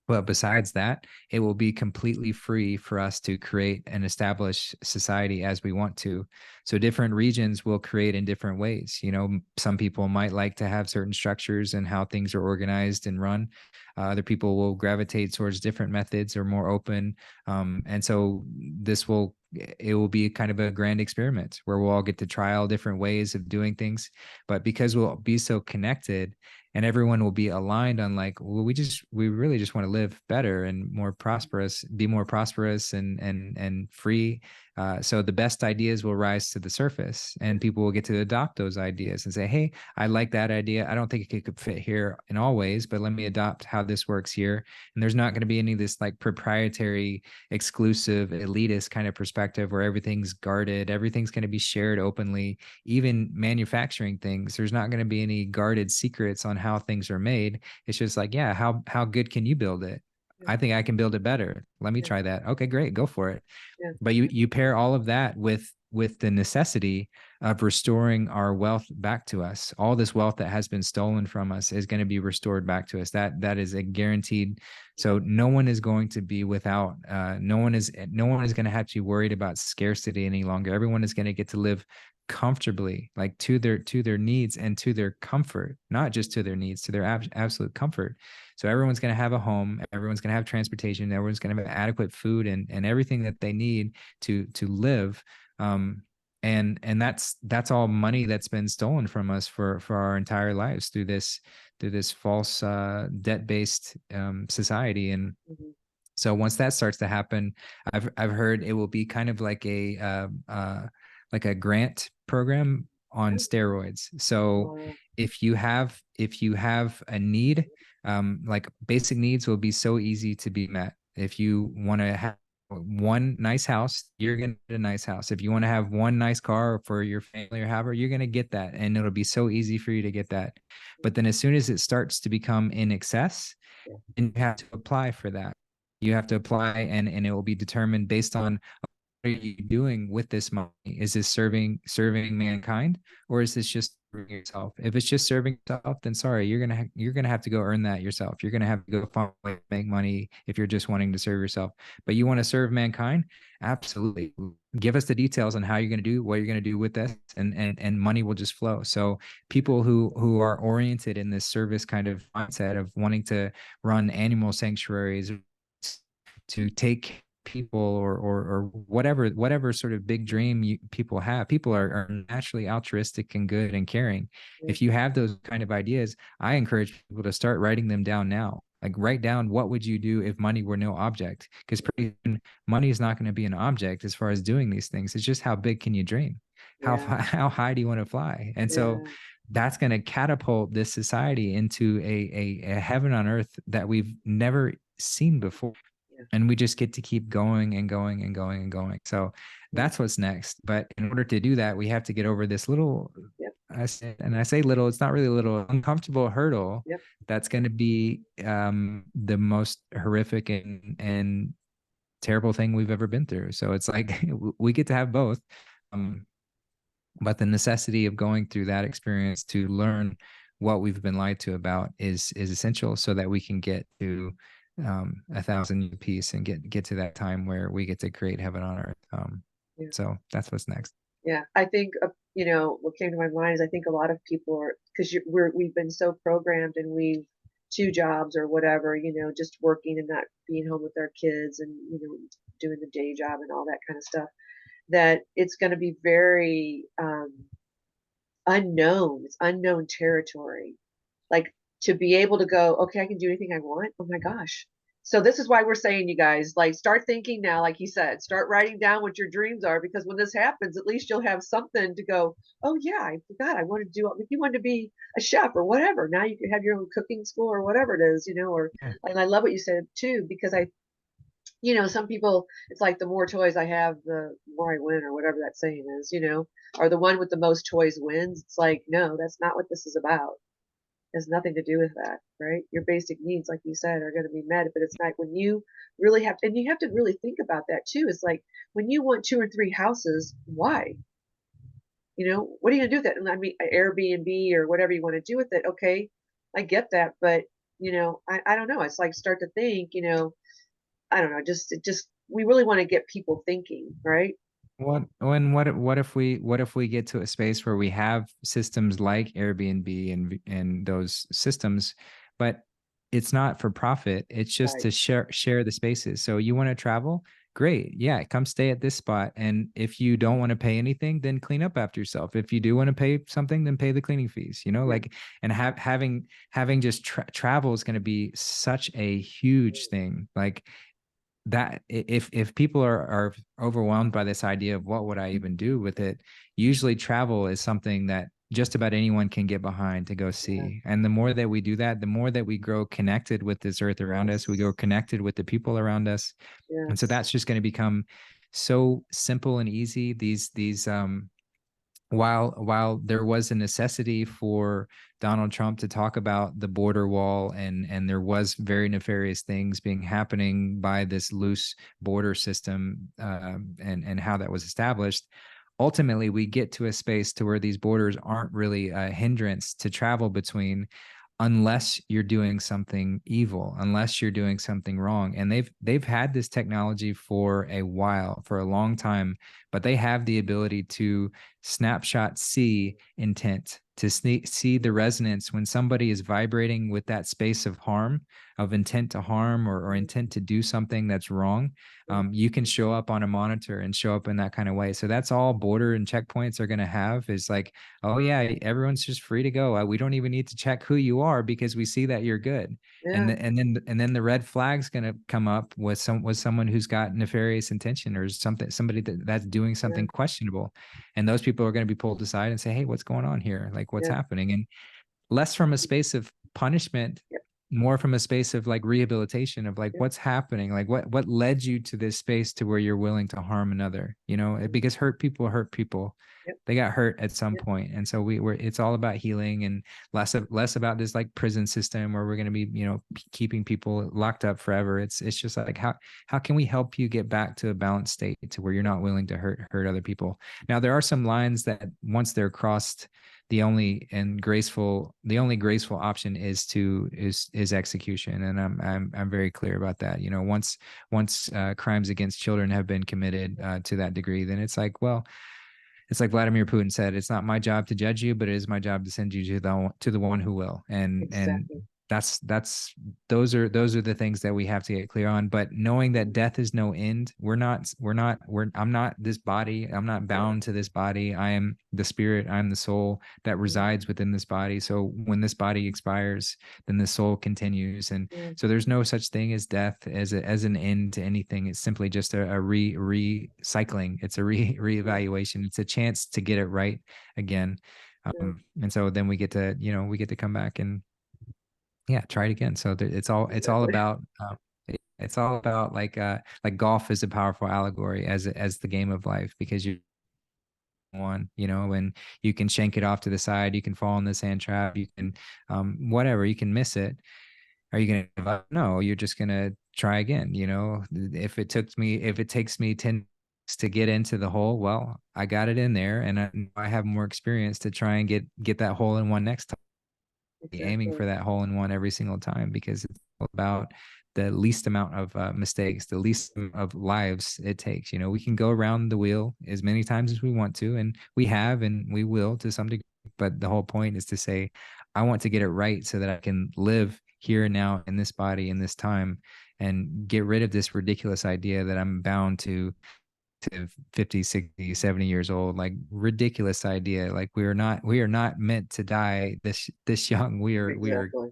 But besides that, it will be completely free for us to create and establish society as we want to. So different regions will create in different ways. Some people might like to have certain structures and how things are organized and run. Other people will gravitate towards different methods or more open. And so it will be kind of a grand experiment where we'll all get to try all different ways of doing things. But because we'll be so connected, and everyone will be aligned on like, well, we really just want to live better and more prosperous, be more prosperous and free. So the best ideas will rise to the surface, and people will get to adopt those ideas and say, hey, I like that idea. I don't think it could fit here in all ways, but let me adopt how this works here. And there's not going to be any of this like proprietary, exclusive, elitist kind of perspective where everything's guarded. Everything's going to be shared openly. Even manufacturing things, there's not going to be any guarded secrets on how things are made. It's just like, yeah, how good can you build it? Yeah. I think I can build it better. Let me try that. Okay, great, go for it. Yeah. But you pair all of that with the necessity of restoring our wealth back to us. All this wealth that has been stolen from us is going to be restored back to us. That is a guaranteed. So no one is going to be without. No one is going to have to be worried about scarcity any longer. Everyone is going to get to live comfortably, like to their needs and to their comfort, not just to their needs, to their absolute comfort. So everyone's going to have a home, everyone's going to have transportation, everyone's going to have adequate food and everything that they need to live. And that's all money that's been stolen from us for our entire lives through this false debt-based society. And so once that starts to happen, I've heard it will be kind of like a grant program on steroids. So if you have a need, like basic needs will be so easy to be met. If you want to have one nice house, you're going to get a nice house. If you want to have one nice car for your family or however, you're going to get that. And it'll be so easy for you to get that. But then as soon as it starts to become in excess, then you have to apply for that. You have to apply and it will be determined based on, what are you doing with this money? Is this serving mankind, or is this just serving yourself? If it's just serving yourself, then sorry, you're gonna have to go earn that yourself. You're gonna have to go find a way to make money if you're just wanting to serve yourself. But you want to serve mankind? Absolutely. Give us the details on how you're gonna do what you're gonna do with this, and money will just flow. So people who are oriented in this service kind of mindset of wanting to run animal sanctuaries, to take people or whatever sort of big dream people have. People are naturally altruistic and good and caring. If you have those kind of ideas, I encourage people to start writing them down now. Like write down, what would you do if money were no object? Because money is not going to be an object as far as doing these things. It's just how big can you dream? How high do you want to fly? And so that's going to catapult this society into a heaven on earth that we've never seen before. And we just get to keep going and going and going and going. So that's what's next. But in order to do that, we have to get over this little, I say little, it's not really a little, uncomfortable hurdle that's going to be the most horrific and terrible thing we've ever been through. So it's like we get to have both. Um, but the necessity of going through that experience to learn what we've been lied to about is essential so that we can get to 1,000 peace and get to that time where we get to create heaven on earth. Yeah. So that's what's next. Yeah, I think what came to my mind is I think a lot of people are because we've been so programmed and we've two jobs or whatever, just working and not being home with our kids and doing the day job and all that kind of stuff. That it's going to be very unknown. It's unknown territory. Like to be able to go, okay, I can do anything I want. Oh my gosh. So this is why we're saying, you guys, like start thinking now, like he said, start writing down what your dreams are, because when this happens, at least you'll have something to go, oh yeah, I forgot I wanted to do, if you wanted to be a chef or whatever, now you can have your own cooking school or whatever it is, or, Yeah. and I love what you said too, because some people, it's like the more toys I have, the more I win, or whatever that saying is, or the one with the most toys wins. It's like, no, that's not what this is about. It has nothing to do with that, right? Your basic needs, like you said, are going to be met, but it's not when you really have, and you have to really think about that too. It's like when you want two or three houses, why? What are you going to do with that? And I mean, Airbnb or whatever you want to do with it. Okay, I get that, but I don't know. It's like start to think, I don't know, just we really want to get people thinking, right? What if we get to a space where we have systems like Airbnb and those systems, but it's not for profit. It's just Right. to share the spaces. So you want to travel? Great. Yeah, come stay at this spot. And if you don't want to pay anything, then clean up after yourself. If you do want to pay something, then pay the cleaning fees, Yeah. like, and having just travel is going to be such a huge thing. Like that, if people are overwhelmed by this idea of what would I even do with it, usually travel is something that just about anyone can get behind to go Yeah. see. And the more that we do that, the more that we grow connected with this earth around us, we grow Yes. connected with the people around us. And so Yes. that's just going to become so simple and easy. These while there was a necessity for Donald Trump to talk about the border wall, and there was very nefarious things being happening by this loose border system, and how that was established, ultimately we get to a space to where these borders aren't really a hindrance to travel between, unless you're doing something evil, unless you're doing something wrong. And they've had this technology for a while, for a long time, but they have the ability to snapshot see intent, to see the resonance when somebody is vibrating with that space of harm, of intent to harm, or intent to do something that's wrong. You can show up on a monitor and show up in that kind of way. So that's all border and checkpoints are going to have, is like, oh yeah, everyone's just free to go. We don't even need to check who you are because we see that you're good. Yeah. And then the red flag's going to come up with someone who's got nefarious intention, or somebody that's doing Yeah. something questionable. And those people are going to be pulled aside and say, hey, what's going on here? Like, what's Yeah. happening? And less from a space of punishment, Yep. more from a space of like rehabilitation, of like, Yep. what's happening, like what led you to this space to where you're willing to harm another, because hurt people. Yep. They got hurt at some Yep. point. And so we're it's all about healing, and less about this like prison system where we're going to be, keeping people locked up forever. It's just like, how can we help you get back to a balanced state to where you're not willing to hurt other people. Now there are some lines that once they're crossed, the only graceful option is execution. And I'm very clear about that. Once crimes against children have been committed to that degree, then it's like, well, it's like Vladimir Putin said, it's not my job to judge you, but it is my job to send you to the one who will. And Exactly. that's those are the things that we have to get clear on. But knowing that death is no end, I'm not this body. I'm not bound to this body. I am the spirit. I'm the soul that resides within this body. So when this body expires, then the soul continues. And Yeah. so there's no such thing as death as an end to anything. It's simply just a recycling. It's a reevaluation. It's a chance to get it right again. Yeah. And so then we get to come back and, yeah, try it again. So it's all Exactly. about it's all about like golf is a powerful allegory as the game of life, because you one, and you can shank it off to the side, you can fall in the sand trap, you can whatever, you can miss it, are you going to give up? No, you're just going to try again. If it takes me 10 to get into the hole, well, I got it in there, and I have more experience to try and get that hole in one next time. Aiming Exactly. for that hole in one every single time, because it's all about the least amount of mistakes, the least of lives it takes. We can go around the wheel as many times as we want to, and we have, and we will to some degree. But the whole point is to say, I want to get it right so that I can live here and now in this body in this time, and get rid of this ridiculous idea that I'm bound to 50, 60, 70 years old. Like, ridiculous idea. Like, we are not meant to die this young. Exactly.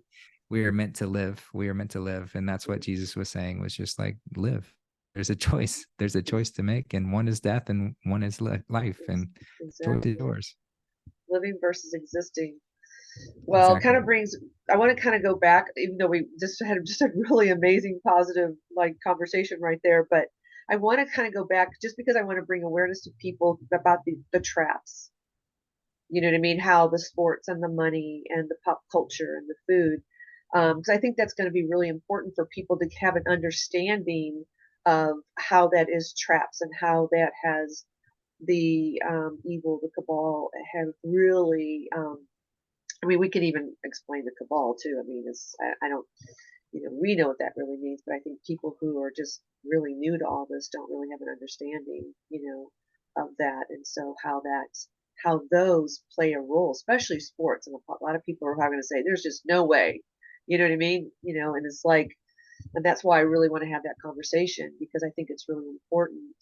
We are meant to live. We are meant to live. And that's what Jesus was saying, was just like, live. There's a choice. There's a choice to make, and one is death and one is life, and choice is Exactly. yours. Living versus existing. Well, kind Exactly. of brings, I want to kind of go back, even though we just had just a really amazing, positive, like conversation right there. But I want to kind of go back just because I want to bring awareness to people about the traps. You know what I mean? How the sports and the money and the pop culture and the food. Because I think that's going to be really important for people to have an understanding of how that is traps and how that has the evil, the cabal have really I mean, we could even explain the cabal too. I mean, I don't, we know what that really means, but I think people who are just really new to all this don't really have an understanding, of that. And so how those play a role, especially sports. And a lot of people are going to say, there's just no way, you know what I mean? And it's like, and that's why I really want to have that conversation because I think it's really important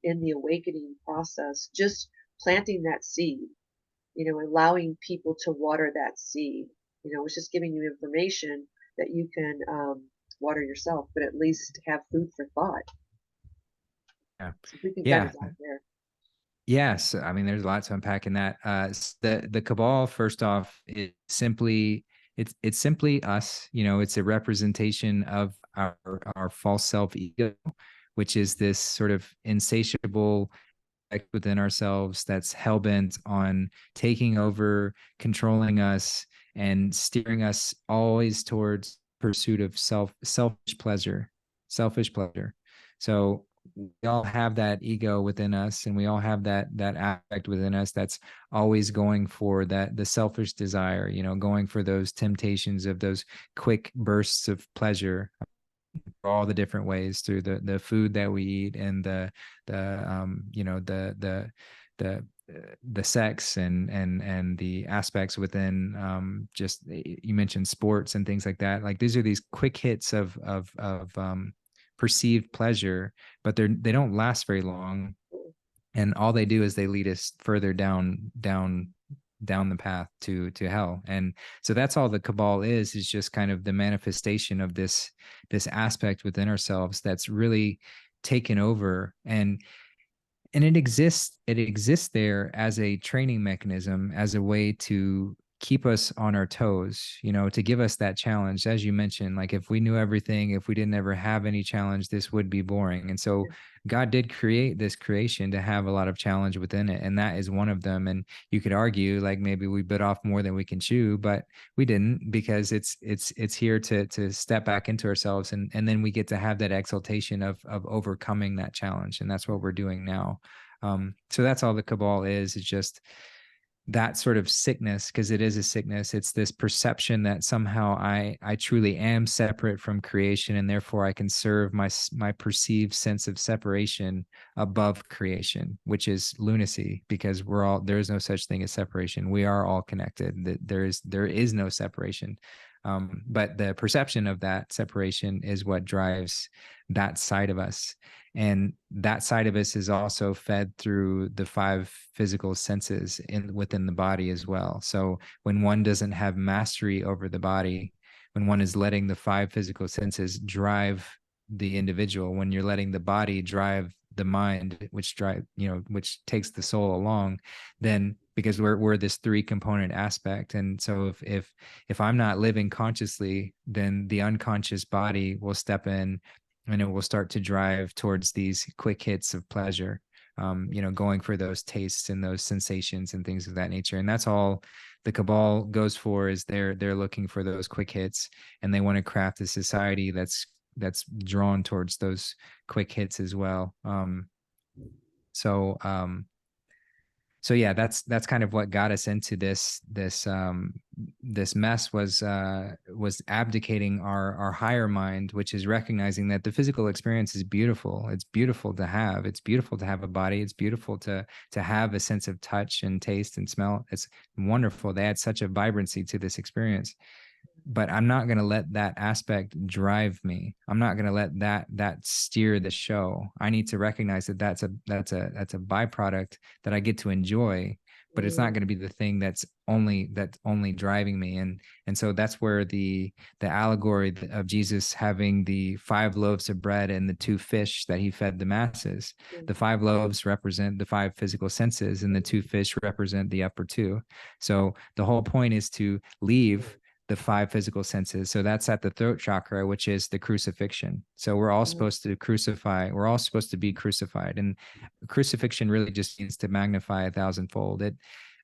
in the awakening process, just planting that seed, allowing people to water that seed. It's just giving you information that you can water yourself, but at least have food for thought. Yeah. So if we can kind of Yeah. dive there. Yes, I mean, there's a lot to unpack in that. The cabal, first off, it's simply us. It's a representation of our false self ego, which is this sort of insatiable within ourselves that's hell bent on taking over, controlling us, and steering us always towards pursuit of selfish pleasure. So we all have that ego within us, and we all have that aspect within us that's always going for the selfish desire, going for those temptations of those quick bursts of pleasure, all the different ways, through the food that we eat, and the the sex, and the aspects within, just, you mentioned sports and things like that. Like, these are these quick hits of perceived pleasure, but they don't last very long, and all they do is they lead us further down the path to hell. And so that's all the cabal is just kind of the manifestation of this aspect within ourselves that's really taken over. And it exists there as a training mechanism, as a way to keep us on our toes, to give us that challenge. As you mentioned, like, if we knew everything, if we didn't ever have any challenge, this would be boring. And so God did create this creation to have a lot of challenge within it, and that is one of them. And you could argue, like, maybe we bit off more than we can chew, but we didn't, because it's here to step back into ourselves, and then we get to have that exaltation of overcoming that challenge. And that's what we're doing now. So that's all the cabal is just that sort of sickness, because it is a sickness. It's this perception that somehow I truly am separate from creation, and therefore I can serve my perceived sense of separation above creation, which is lunacy, because there is no such thing as separation. We are all connected. There is no separation. But the perception of that separation is what drives that side of us. And that side of us is also fed through the five physical senses within the body as well. So when one doesn't have mastery over the body, when one is letting the five physical senses drive the individual, when you're letting the body drive the mind, which takes the soul along, then, because we're this three component aspect. And so if I'm not living consciously, then the unconscious body will step in, and it will start to drive towards these quick hits of pleasure. going for those tastes and those sensations and things of that nature. And that's all the cabal goes for, is they're looking for those quick hits, and they want to craft a society that's drawn towards those quick hits as well. So so yeah, that's kind of what got us into this mess, was abdicating our higher mind, which is recognizing that the physical experience is beautiful. It's beautiful to have. It's beautiful to have a body. It's beautiful to have a sense of touch and taste and smell. It's wonderful. They add such a vibrancy to this experience. But I'm not going to let that aspect drive me. I'm not going to let that steer the show. I need to recognize that that's a byproduct that I get to enjoy, but it's not going to be the thing that's only driving me. And so that's where the allegory of Jesus having the 5 loaves of bread and the 2 fish that he fed the masses. The 5 loaves represent the 5 physical senses, and the 2 fish represent the upper 2. So the whole point is to leave the 5 physical senses. So that's at the throat chakra, which is the crucifixion. So we're all supposed to crucify. We're all supposed to be crucified. And crucifixion really just means to magnify 1,000-fold.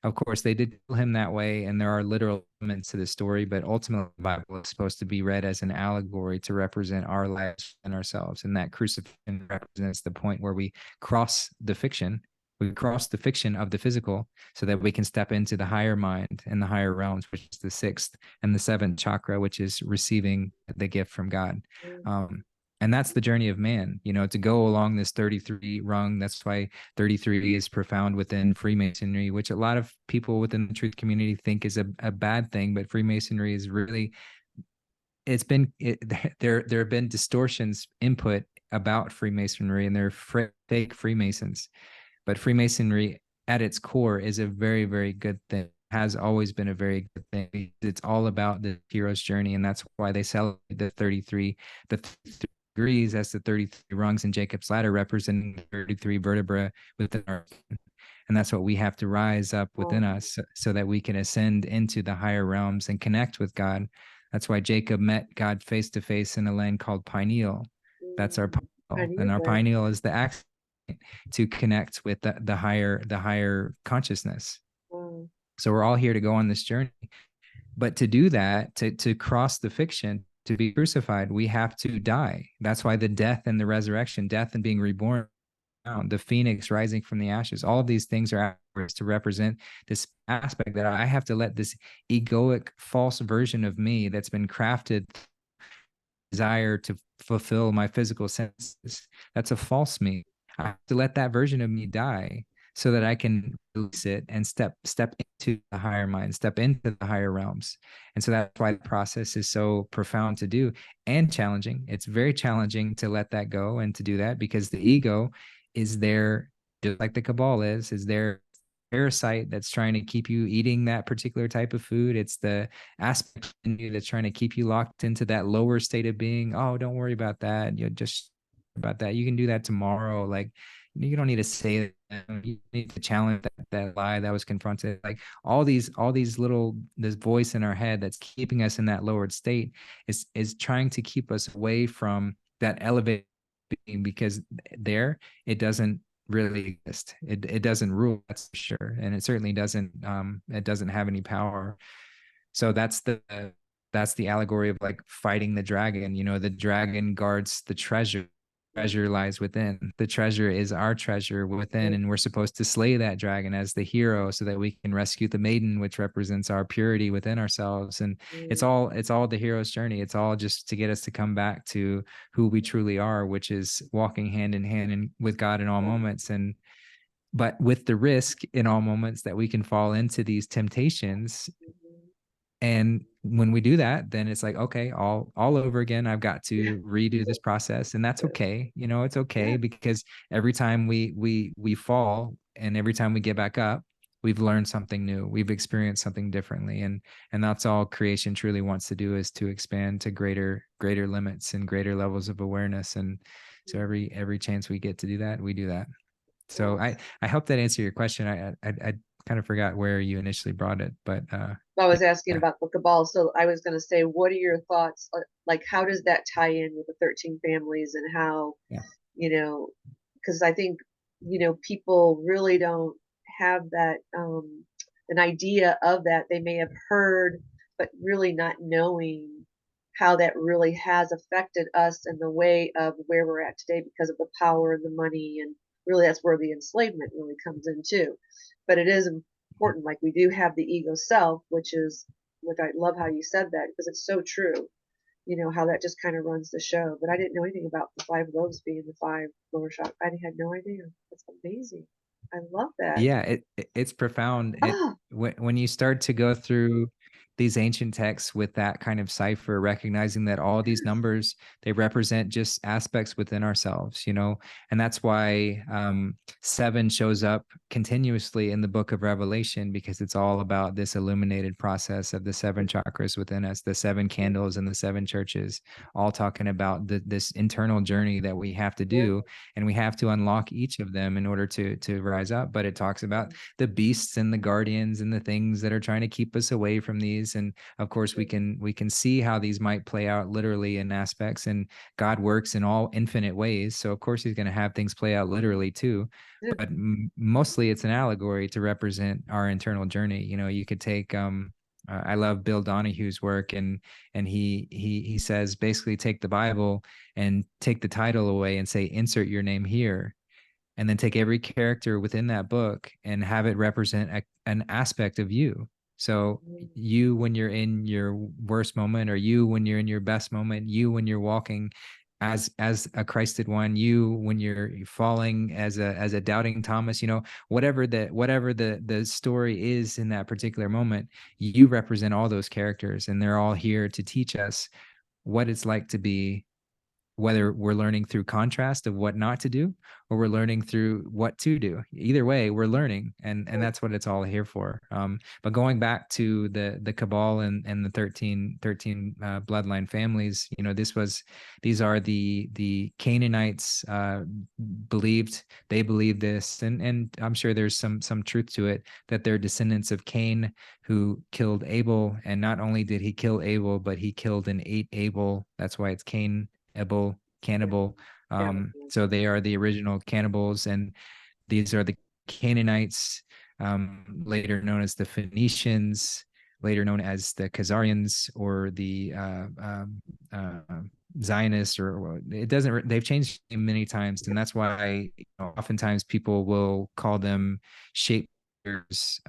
Of course, they did kill him that way, and there are literal elements to the story, but ultimately the Bible is supposed to be read as an allegory to represent our lives and ourselves. And that crucifixion represents the point where we cross the fiction. We cross the fiction of the physical so that we can step into the higher mind and the higher realms, which is the 6th and the 7th chakra, which is receiving the gift from God. And that's the journey of man, to go along this 33 rung. That's why 33 is profound within Freemasonry, which a lot of people within the truth community think is a bad thing. But Freemasonry is really, there have been distortions input about Freemasonry, and they're fake Freemasons. But Freemasonry at its core is a very, very good thing. Has always been a very good thing. It's all about the hero's journey. And that's why they celebrate the 33 degrees as the 33 rungs in Jacob's ladder, representing the 33 vertebrae within our. And that's what we have to rise up within us so that we can ascend into the higher realms and connect with God. That's why Jacob met God face to face in a land called Pineal. That's our pineal. And our pineal is the axe to connect with the higher consciousness. So we're all here to go on this journey, but to do that, to cross the fiction, to be crucified, we have to die. That's why the death and the resurrection, death and being reborn, the phoenix rising from the ashes, all of these things are to represent this aspect that I have to let this egoic false version of me that's been crafted desire to fulfill my physical senses, that's a false me. I have to let that version of me die so that I can release it and step into the higher mind, step into the higher realms. And so that's why the process is so profound to do and challenging. It's very challenging to let that go and to do that, because the ego is there, just like the cabal is there parasite that's trying to keep you eating that particular type of food. It's the aspect in you that's trying to keep you locked into that lower state of being. Oh, don't worry about that. Just about that. You can do that tomorrow. Like, you don't need to say that. You need to challenge that lie that was confronted. Like all these little, this voice in our head that's keeping us in that lowered state is trying to keep us away from that elevated being, because there it doesn't really exist. It doesn't rule, that's for sure. And it certainly doesn't have any power. So that's the allegory of like fighting the dragon. The dragon guards the treasure. Treasure lies within. The treasure is our treasure within, and we're supposed to slay that dragon as the hero so that we can rescue the maiden, which represents our purity within ourselves. And it's all the hero's journey. It's all just to get us to come back to who we truly are, which is walking hand in hand with God in all moments. But with the risk in all moments that we can fall into these temptations. And when we do that, then it's like, okay, all over again. I've got to redo this process, and that's okay. It's okay, because every time we fall and every time we get back up, we've learned something new. We've experienced something differently, and that's all creation truly wants to do, is to expand to greater limits and greater levels of awareness. And so every chance we get to do that, we do that. So I hope that answered your question. I kind of forgot where you initially brought it, but I was asking about the cabal. So I was going to say, what are your thoughts? Like, how does that tie in with the 13 families, and how, because I think people really don't have that, an idea of that. They may have heard, but really not knowing how that really has affected us in the way of where we're at today because of the power and the money. And really, that's where the enslavement really comes in too. But it is important. Like, we do have the ego self, which I love how you said that, because it's so true. How that just kind of runs the show. But I didn't know anything about the five loaves being the five lower chakra. I had no idea. That's amazing. I love that. Yeah, it's profound. It Oh, when you start to go through these ancient texts with that kind of cipher, recognizing that all these yes. numbers, they represent just aspects within ourselves, and that's why seven shows up continuously in the book of Revelation, because it's all about this illuminated process of the seven chakras within us, the seven candles and the seven churches, all talking about this internal journey that we have to Yeah. do, and we have to unlock each of them in order to rise up. But it talks about the beasts and the guardians and the things that are trying to keep us away from these. And of course, we can see how these might play out literally in aspects, and God works in all infinite ways, so of course he's going to have things play out literally too. Yeah. But mostly it's an allegory to represent our internal journey. You could take I love Bill Donohue's work, and he says basically take the Bible and take the title away and say insert your name here, and then take every character within that book and have it represent an aspect of you. So you when you're in your worst moment, or you when you're in your best moment, you when you're walking as a Christed one, you when you're falling as a doubting Thomas, whatever the story is in that particular moment, you represent all those characters, and they're all here to teach us what it's like to be, whether we're learning through contrast of what not to do, or we're learning through what to do. Either way, we're learning, and that's what it's all here for. But going back to the cabal and the 13 bloodline families, these are the Canaanites. They believed this, and I'm sure there's some truth to it, that they're descendants of Cain, who killed Abel. And not only did he kill Abel, but he killed and ate Abel. That's why it's Cain, Abel, Yeah. cannibal. Yeah. So they are the original cannibals, and these are the Canaanites, later known as the Phoenicians, later known as the Khazarians, or the uh, Zionists, or it doesn't. They've changed many times, and that's why oftentimes people will call them shape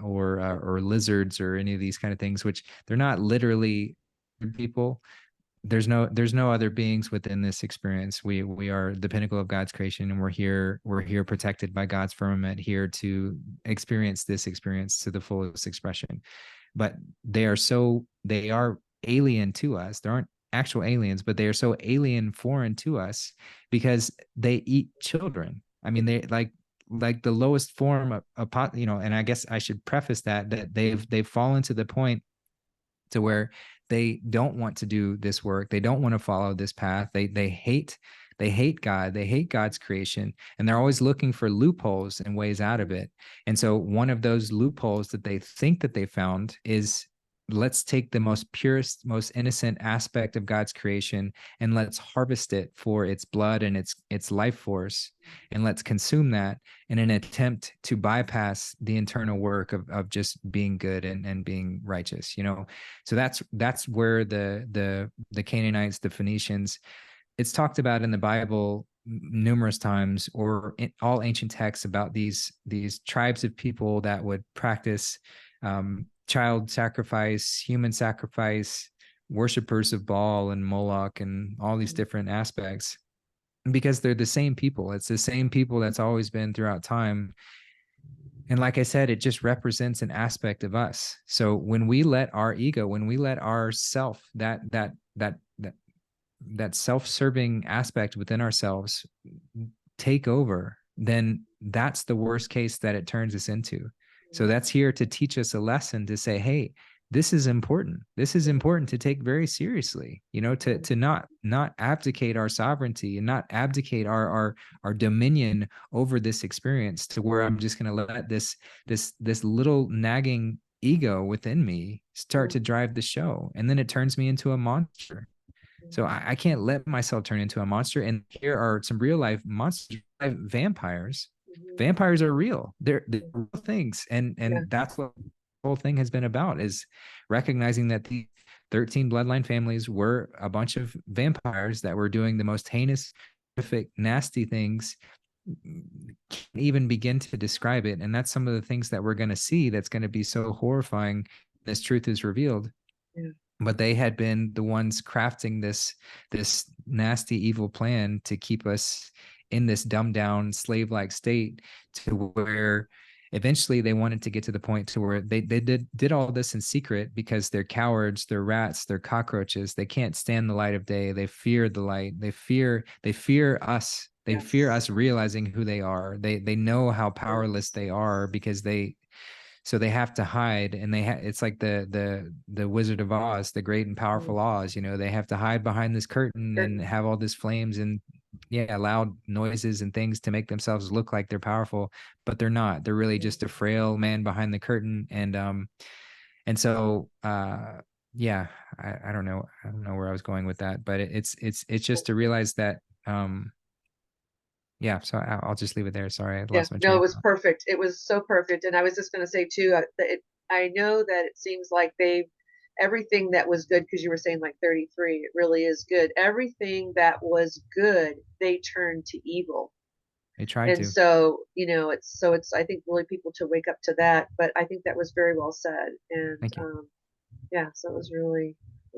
or lizards or any of these kind of things, which they're not literally people. There's no other beings within this experience. We are the pinnacle of God's creation, and we're here protected by God's firmament, here to experience this experience to the fullest expression. But they are alien to us. There aren't actual aliens, but they are so alien, foreign to us, because they eat children. I mean, they like the lowest form and I guess I should preface that they've fallen to the point to where they don't want to do this work. They don't want to follow this path. They hate God. They hate God's creation, and they're always looking for loopholes and ways out of it. And so one of those loopholes that they think that they found is, let's take the most purest, most innocent aspect of God's creation, and let's harvest it for its blood and its life force, and let's consume that in an attempt to bypass the internal work of just being good and being righteous. So that's where the Canaanites, the Phoenicians, it's talked about in the Bible numerous times, or in all ancient texts, about these tribes of people that would practice child sacrifice, human sacrifice, worshipers of Baal and Moloch, and all these different aspects, because they're the same people. It's the same people that's always been throughout time. And like I said, it just represents an aspect of us. So when we let our ego, when we let our self, that self-serving aspect within ourselves take over, then that's the worst case that it turns us into. So that's here to teach us a lesson, to say, hey, this is important. This is important to take very seriously, to not abdicate our sovereignty, and not abdicate our dominion over this experience, to where I'm just going to let this little nagging ego within me start to drive the show, and then it turns me into a monster. So I can't let myself turn into a monster. And here are some real life monsters, vampires, vampires are real. They're real things. Yeah. And that's what the whole thing has been about, is recognizing that the 13 bloodline families were a bunch of vampires that were doing the most heinous, horrific, nasty things. Can't even begin to describe it. And that's some of the things that we're going to see that's going to be so horrifying. This truth is revealed. Yeah. But they had been the ones crafting this nasty, evil plan to keep us in this dumbed down, slave-like state, to where eventually they wanted to get to the point to where they did all this in secret, because they're cowards, they're rats, they're cockroaches. They can't stand the light of day. They fear the light. They fear us. They fear us realizing who they are. They know how powerless they are, because so they have to hide. And it's like the Wizard of Oz, the great and powerful Oz. They have to hide behind this curtain and have all these flames and loud noises and things to make themselves look like they're powerful, but they're not. They're really just a frail man behind the curtain. And so yeah, I don't know where I was going with that, but it's just to realize that yeah, so I'll just leave it there. Sorry, I lost my No, train it of was thought. perfect. It was so perfect. And I was just going to say too, I know that it seems like everything that was good, because you were saying like 33, it really is good. Everything that was good, they turned to evil. They tried And to. so, it's, I think, really people to wake up to that. But I think that was very well said. And Thank you. yeah, so it was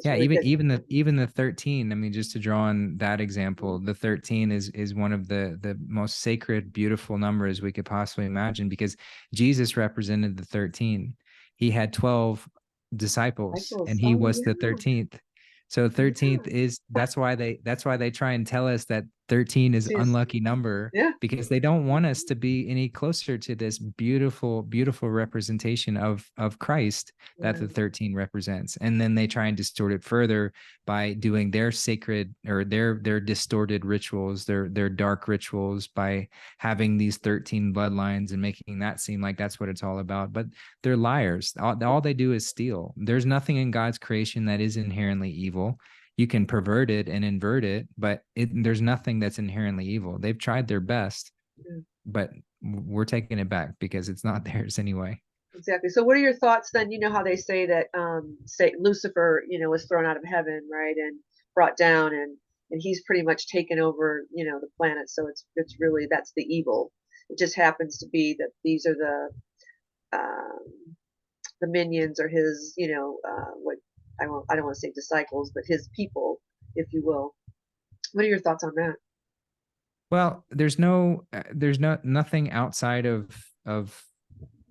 Yeah, really good. even the 13, I mean, just to draw on that example, Mhm. the 13 is one of the most sacred, beautiful numbers we could possibly imagine, because Jesus represented the 13. He had 12 disciples Cycles. and he Oh was yeah, the 13th. So 13th yeah. is that's why they try and tell us that 13 is Jeez. unlucky number, Yeah. because they don't want us to be any closer to this beautiful, beautiful representation of Christ that Yeah. the 13 represents. And then they try and distort it further by doing their sacred or their distorted rituals, their dark rituals, by having these 13 bloodlines and making that seem like that's what it's all about. But they're liars. All they do is steal. There's nothing in God's creation that is inherently evil. You can pervert it and invert it, but there's nothing that's inherently evil. They've tried their best, Yeah. but we're taking it back because it's not theirs anyway. Exactly. So what are your thoughts then? You know how they say that say Lucifer, was thrown out of heaven, right? And brought down, and he's pretty much taken over, the planet. So it's really, that's the evil. It just happens to be that these are the minions, or his, what, I don't want to say disciples, but his people, if you will. What are your thoughts on that? Well, there's nothing outside of.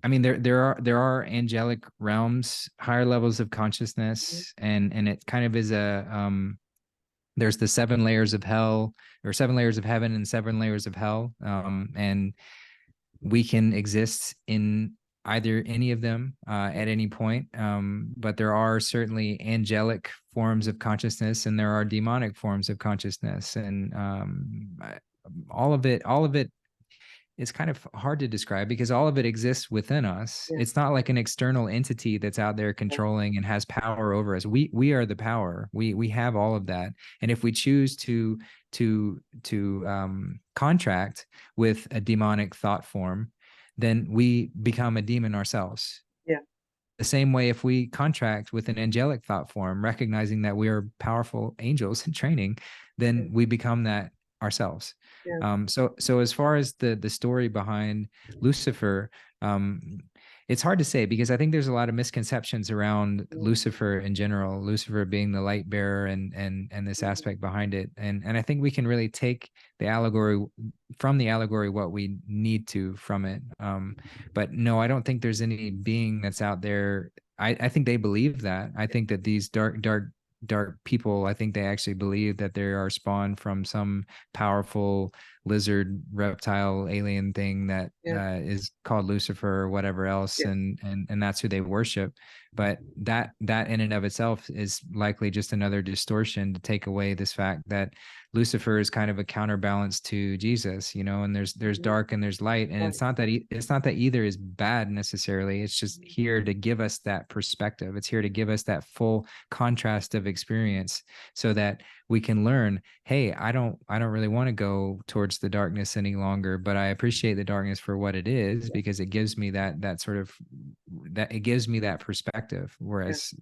I mean, there are angelic realms, higher levels of Mhm. consciousness, and it kind of is there's the 7 layers of hell, or 7 layers of heaven and 7 layers of hell, and we can exist in either any of them at any point. But there are certainly angelic forms of consciousness, and there are demonic forms of consciousness, and all of it is kind of hard to describe, because all of it exists within us. Yeah. It's not like an external entity that's out there controlling and has power over us. We are the power. We have all of that. And if we choose to contract with a demonic thought form, then we become a demon ourselves. Yeah. The same way, if we contract with an angelic thought form, recognizing that we are powerful angels in training, Yeah. then we become that ourselves. Yeah. So as far as the story behind Lucifer, um, it's hard to say, because I think there's a lot of misconceptions around Mhm. Lucifer in general, Lucifer being the light bearer, and this Mhm. aspect behind it. And I think we can really take the allegory what we need to from it. But no, I don't think there's any being that's out there. I think they believe that. I think that these dark people, I think they actually believe that they are spawned from some powerful lizard, reptile, alien thing that Yeah. is called Lucifer or whatever else, Yeah. and that's who they worship. But that in and of itself is likely just another distortion to take away this fact that Lucifer is kind of a counterbalance to Jesus, and there's Mhm. dark and there's light, and Right. it's not that either is bad necessarily. It's just Mhm. here to give us that perspective. It's here to give us that full contrast of experience, so that we can learn, hey, I don't really want to go towards the darkness any longer, but I appreciate the darkness for what it is, Yeah. because it gives me that sort of, that it gives me that perspective. Yeah. Whereas,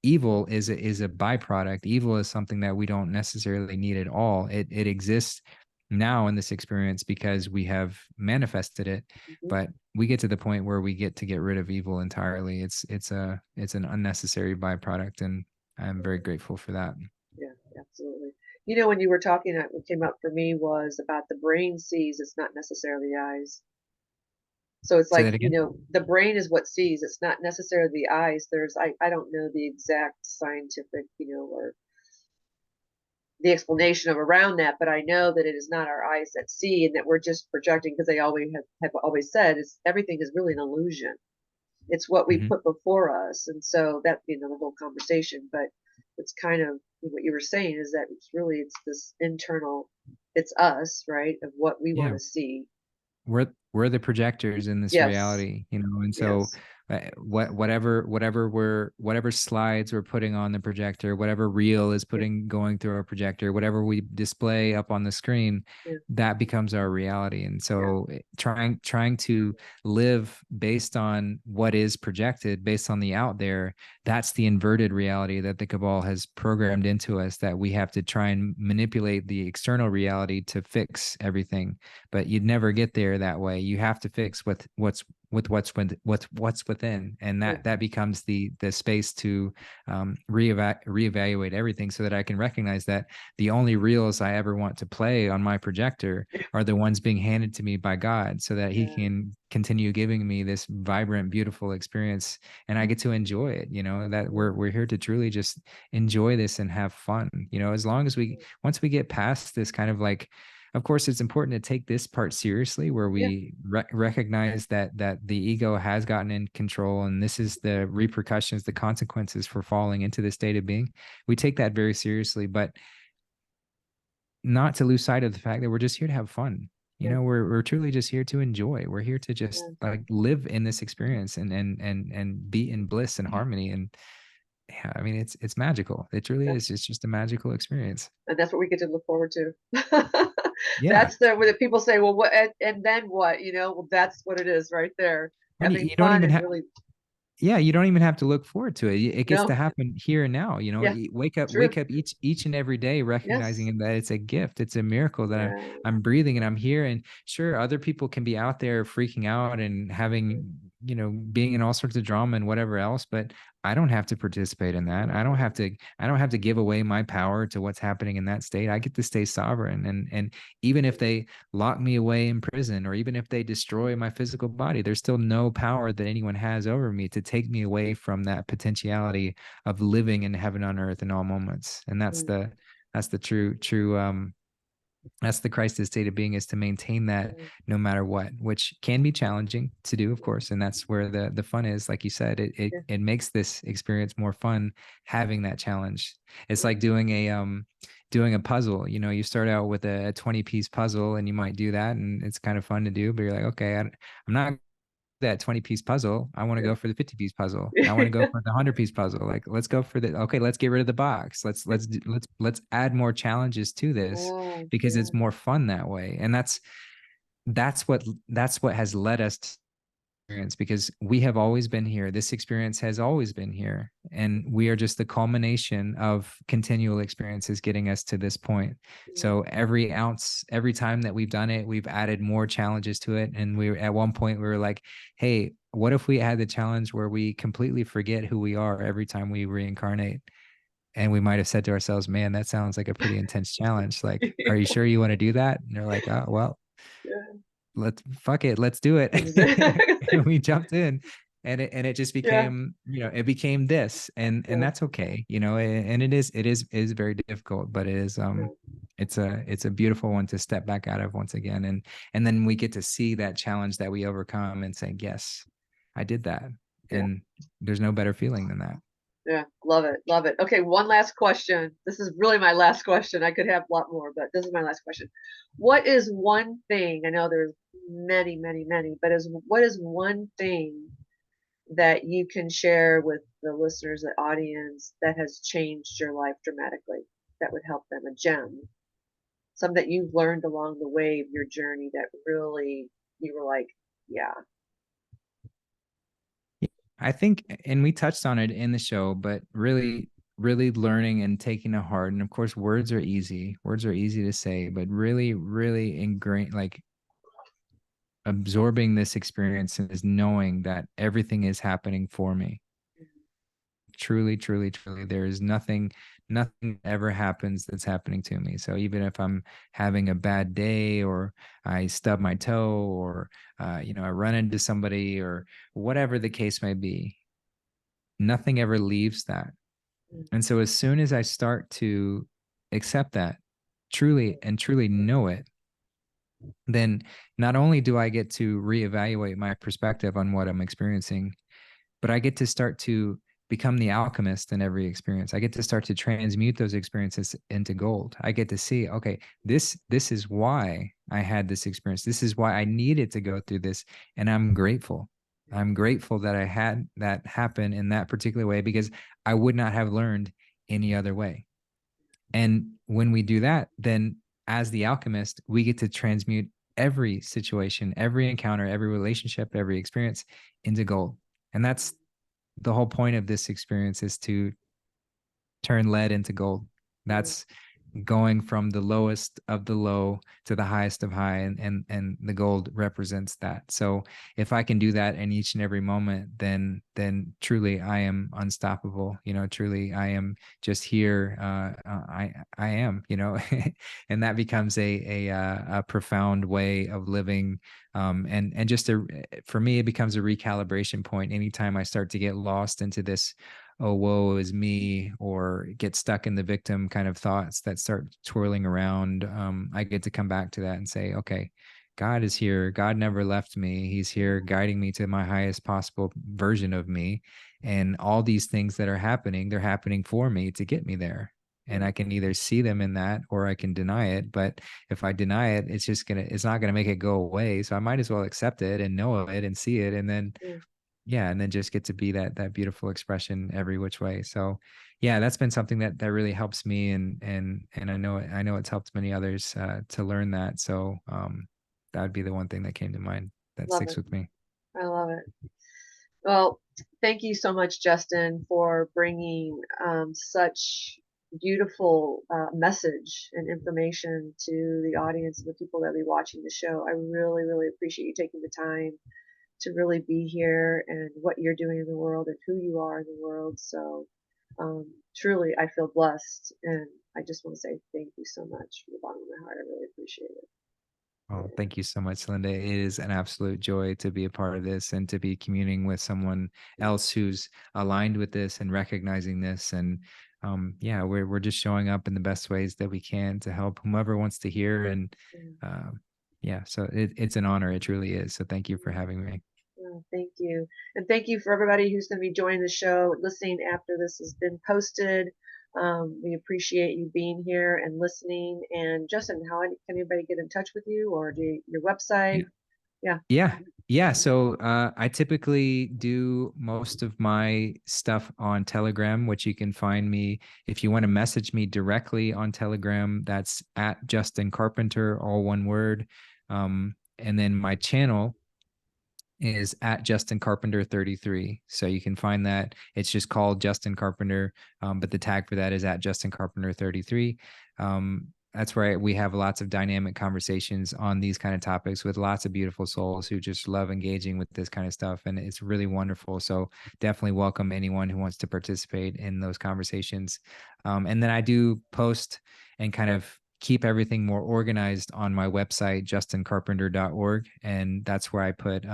evil is a byproduct. Evil is something that we don't necessarily need at all. It exists now in this experience because we have manifested it, Mhm. but we get to the point where we get to get rid of evil entirely. It's an unnecessary byproduct, and I'm very grateful for that. Yeah, absolutely. When you were talking, what came up for me was about the brain sees, it's not necessarily the eyes. So it's Say like, that again. the brain is what sees, it's not necessarily the eyes. I don't know the exact scientific, or the explanation of around that, but I know that it is not our eyes that see and that we're just projecting, because they always have always said is everything is really an illusion. It's what we Hmm. put before us. And so that, the whole conversation, but it's kind of what you were saying is that it's this internal, it's us, right, of what we want Yeah, to see. we're the projectors in this Yes. reality, and so Yes. whatever slides we're putting on the projector, whatever reel is Yeah. putting going through our projector, whatever we display up on the screen, Yeah. that becomes our reality. And Yeah. so trying to live based on what is projected, based on the out there, that's the inverted reality that the cabal has programmed into us, that we have to try and manipulate the external reality to fix everything. But you'd never get there that way. You have to fix what's within, and Yeah. that becomes the space to reevaluate everything, so that I can recognize that the only reels I ever want to play on my projector are the ones being handed to me by God, so that He Yeah. can continue giving me this vibrant, beautiful experience, and I get to enjoy it. That Yeah. we're here to truly just enjoy this and have fun. As long as once we get past this kind of like, of course, it's important to take this part seriously, where Yeah. we recognize that the ego has gotten in control, and this is the repercussions, the consequences for falling into this state of being. We take that very seriously, but not to lose sight of the fact that we're just here to have fun. Yeah. We're truly just here to enjoy. We're here to just Yeah. like live in this experience, and be in bliss and harmony. And yeah, I mean, it's magical. It truly Yeah. is. It's just a magical experience. And that's what we get to look forward to. Yeah. That's the when the people say, well, what, and then what, well, that's what it is right there. And Having you don't fun even and have, really, yeah, you don't even have to look forward to it. It gets to no. happen here and now. Yeah. True. Wake up each and every day, Yes. recognizing that it's a gift. It's a miracle that Yeah. I'm breathing and I'm here. And sure, other people can be out there freaking out and having, being in all sorts of drama and whatever else, but I don't have to participate in that. I don't have to give away my power to what's happening in that state. I get to stay sovereign. And even if they lock me away in prison, or even if they destroy my physical body, there's still no power that anyone has over me to take me away from that potentiality of living in heaven on earth in all moments. And Mm. that's the true that's the Christ state of being, is to maintain that Mm. no matter what, which can be challenging to do, of course. And that's where the fun is. Like you said, Yeah. it makes this experience more fun, having that challenge. It's Yeah. like doing a puzzle. You start out with a 20-piece puzzle, and you might do that, and it's kind of fun to do, but you're like, okay, I'm not that 20-piece puzzle. I want to go for the 50-piece puzzle. I want to go Yeah. for the 100-piece puzzle. Like, let's go for okay, let's get rid of the box. Let's add more challenges to this, Oh, because yeah. it's more fun that way. And that's what has led us to experience, because we have always been here. This experience has always been here, and we are just the culmination of continual experiences getting us to this point. Yeah. So every time that we've done it, we've added more challenges to it. And at one point we were like, hey, what if we had the challenge where we completely forget who we are every time we reincarnate? And we might have said to ourselves, man, that sounds like a pretty intense challenge. Like, are you sure you want to do that? And they're like, oh, well, Yeah. let's fuck it, let's do it. And Exactly. we jumped in, and it just Yeah. became, it became this. And Yeah. that's okay. And it is very difficult, but Yeah. it's a beautiful one to step back out of once again. And then we get to see that challenge that we overcome and say, yes, I did that. Yeah. And there's no better feeling than that. Yeah. Love it. Love it. Okay. One last question. This is really my last question. I could have a lot more, but this is my last question. What is one thing? I know there's many, many, many, but what is one thing that you can share with the listeners, the audience, that has changed your life dramatically? that would help them, a gem, some that you've learned along the way of your journey that really you were like, yeah. I think, and we touched on it in the show, but really, really learning and taking to heart. And of course, words are easy. Words are easy to say, but really, really ingrained, like absorbing this experience is knowing that everything is happening for me. Truly, truly, truly, there is nothing ever happens that's happening to me. So even if I'm having a bad day, or I stub my toe, or I run into somebody, or whatever the case may be, nothing ever leaves that. And so as soon as I start to accept that truly and truly know it, then not only do I get to reevaluate my perspective on what I'm experiencing, but I get to start to become the alchemist in every experience. I get to start to transmute those experiences into gold. I get to see, okay, this is why I had this experience. This is why I needed to go through this, and I'm grateful. I'm grateful that I had that happen in that particular way, because I would not have learned any other way. And when we do that, then as the alchemist, we get to transmute every situation, every encounter, every relationship, every experience into gold. And that's the whole point of this experience, is to turn lead into gold. That's going from the lowest of the low to the highest of high, and the gold represents that. So if I can do that in each and every moment, then truly I am unstoppable. Truly I am just here. I am, and that becomes a profound way of living. And just for me, it becomes a recalibration point anytime I start to get lost into this, oh, woe is me, or get stuck in the victim kind of thoughts that start twirling around. I get to come back to that and say, okay, God is here. God never left me. He's here guiding me to my highest possible version of me. And all these things that are happening, they're happening for me to get me there. And I can either see them in that, or I can deny it. But if I deny it, it's not gonna make it go away. So I might as well accept it and know it and see it. And then yeah, and then just get to be that beautiful expression every which way. So yeah, that's been something that really helps me, and I know it's helped many others to learn that. So that would be the one thing that came to mind that Love sticks it. with me. I love it. Well, thank you so much, Justin, for bringing such beautiful message and information to the audience and the people that will be watching the show. I really, really appreciate you taking the time to really be here, and what you're doing in the world, and who you are in the world. So truly, I feel blessed, and I just want to say thank you so much from the bottom of my heart. I really appreciate it. Oh, thank you so much, Linda. It is an absolute joy to be a part of this, and to be communing with someone else who's aligned with this and recognizing this. And yeah, we're just showing up in the best ways that we can to help whomever wants to hear. And uh, yeah, so it's an honor. It truly is. So thank you for having me. Well, thank you. And thank you for everybody who's going to be joining the show, listening after this has been posted. We appreciate you being here and listening. And Justin, how can anybody get in touch with you, or your Yeah. website? Yeah. Yeah. So I typically do most of my stuff on Telegram, which you can find me if you want to message me directly on Telegram. That's at Justin Carpenter, all one word. And then my channel is at Justin Carpenter 33. So you can find that. It's just called Justin Carpenter, but the tag for that is at Justin Carpenter 33. That's where we have lots of dynamic conversations on these kind of topics with lots of beautiful souls who just love engaging with this kind of stuff. And it's really wonderful. So definitely welcome anyone who wants to participate in those conversations. And then I do post and kind of keep everything more organized on my website, justincarpenter.org. And that's where I put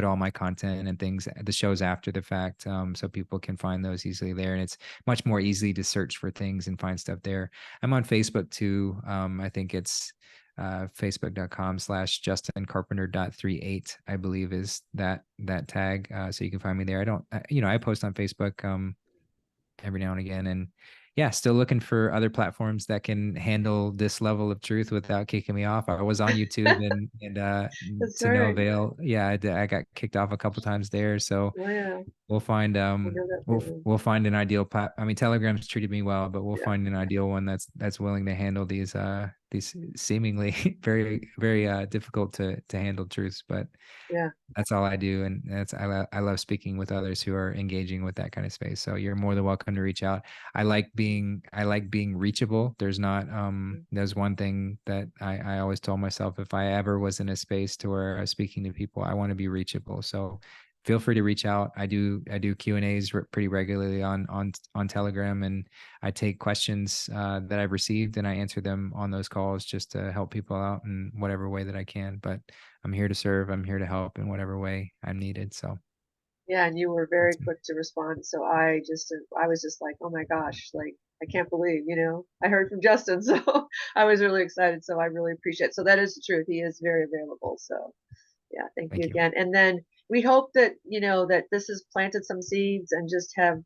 all my content and things, the shows after the fact. So people can find those easily there. And it's much more easy to search for things and find stuff there. I'm on Facebook too. I think it's facebook.com/justincarpenter.38, I believe is that tag. So you can find me there. I don't, I post on Facebook every now and again. And yeah, still looking for other platforms that can handle this level of truth without kicking me off. I was on YouTube and That's to no right. avail. Yeah, I got kicked off a couple times there. So Wow. we'll find I know that we'll feeling. we'll find an ideal I mean, Telegram's treated me well, but we'll Yeah. find an ideal one that's willing to handle these seemingly very difficult to handle truths. But Yeah. that's all I do, and I love speaking with others who are engaging with that kind of space. So you're more than welcome to reach out. I like being reachable. There's one thing that I always told myself, if I ever was in a space to where I was speaking to people, I want to be reachable. So feel free to reach out. I do Q&As pretty regularly on Telegram, and I take questions that I've received and I answer them on those calls just to help people out in whatever way that I can. But I'm here to serve. I'm here to help in whatever way I'm needed. So Yeah, and you were very that's quick to respond. So I was just like, oh my gosh, like I can't believe, I heard from Justin. So I was really excited. So I really appreciate it. So that is the truth. He is very available. So yeah, thank you thank you. again. And then we hope that, that this has planted some seeds and just have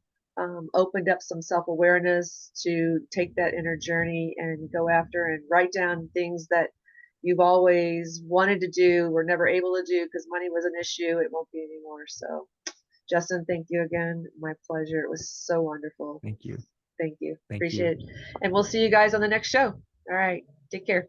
opened up some self-awareness to take that inner journey and go after and write down things that you've always wanted to do, were never able to do because money was an issue. It won't be anymore. So Justin, thank you again. My pleasure. It was so wonderful. Thank you. Thank you. Thank you. Appreciate it. And we'll see you guys on the next show. All right. Take care.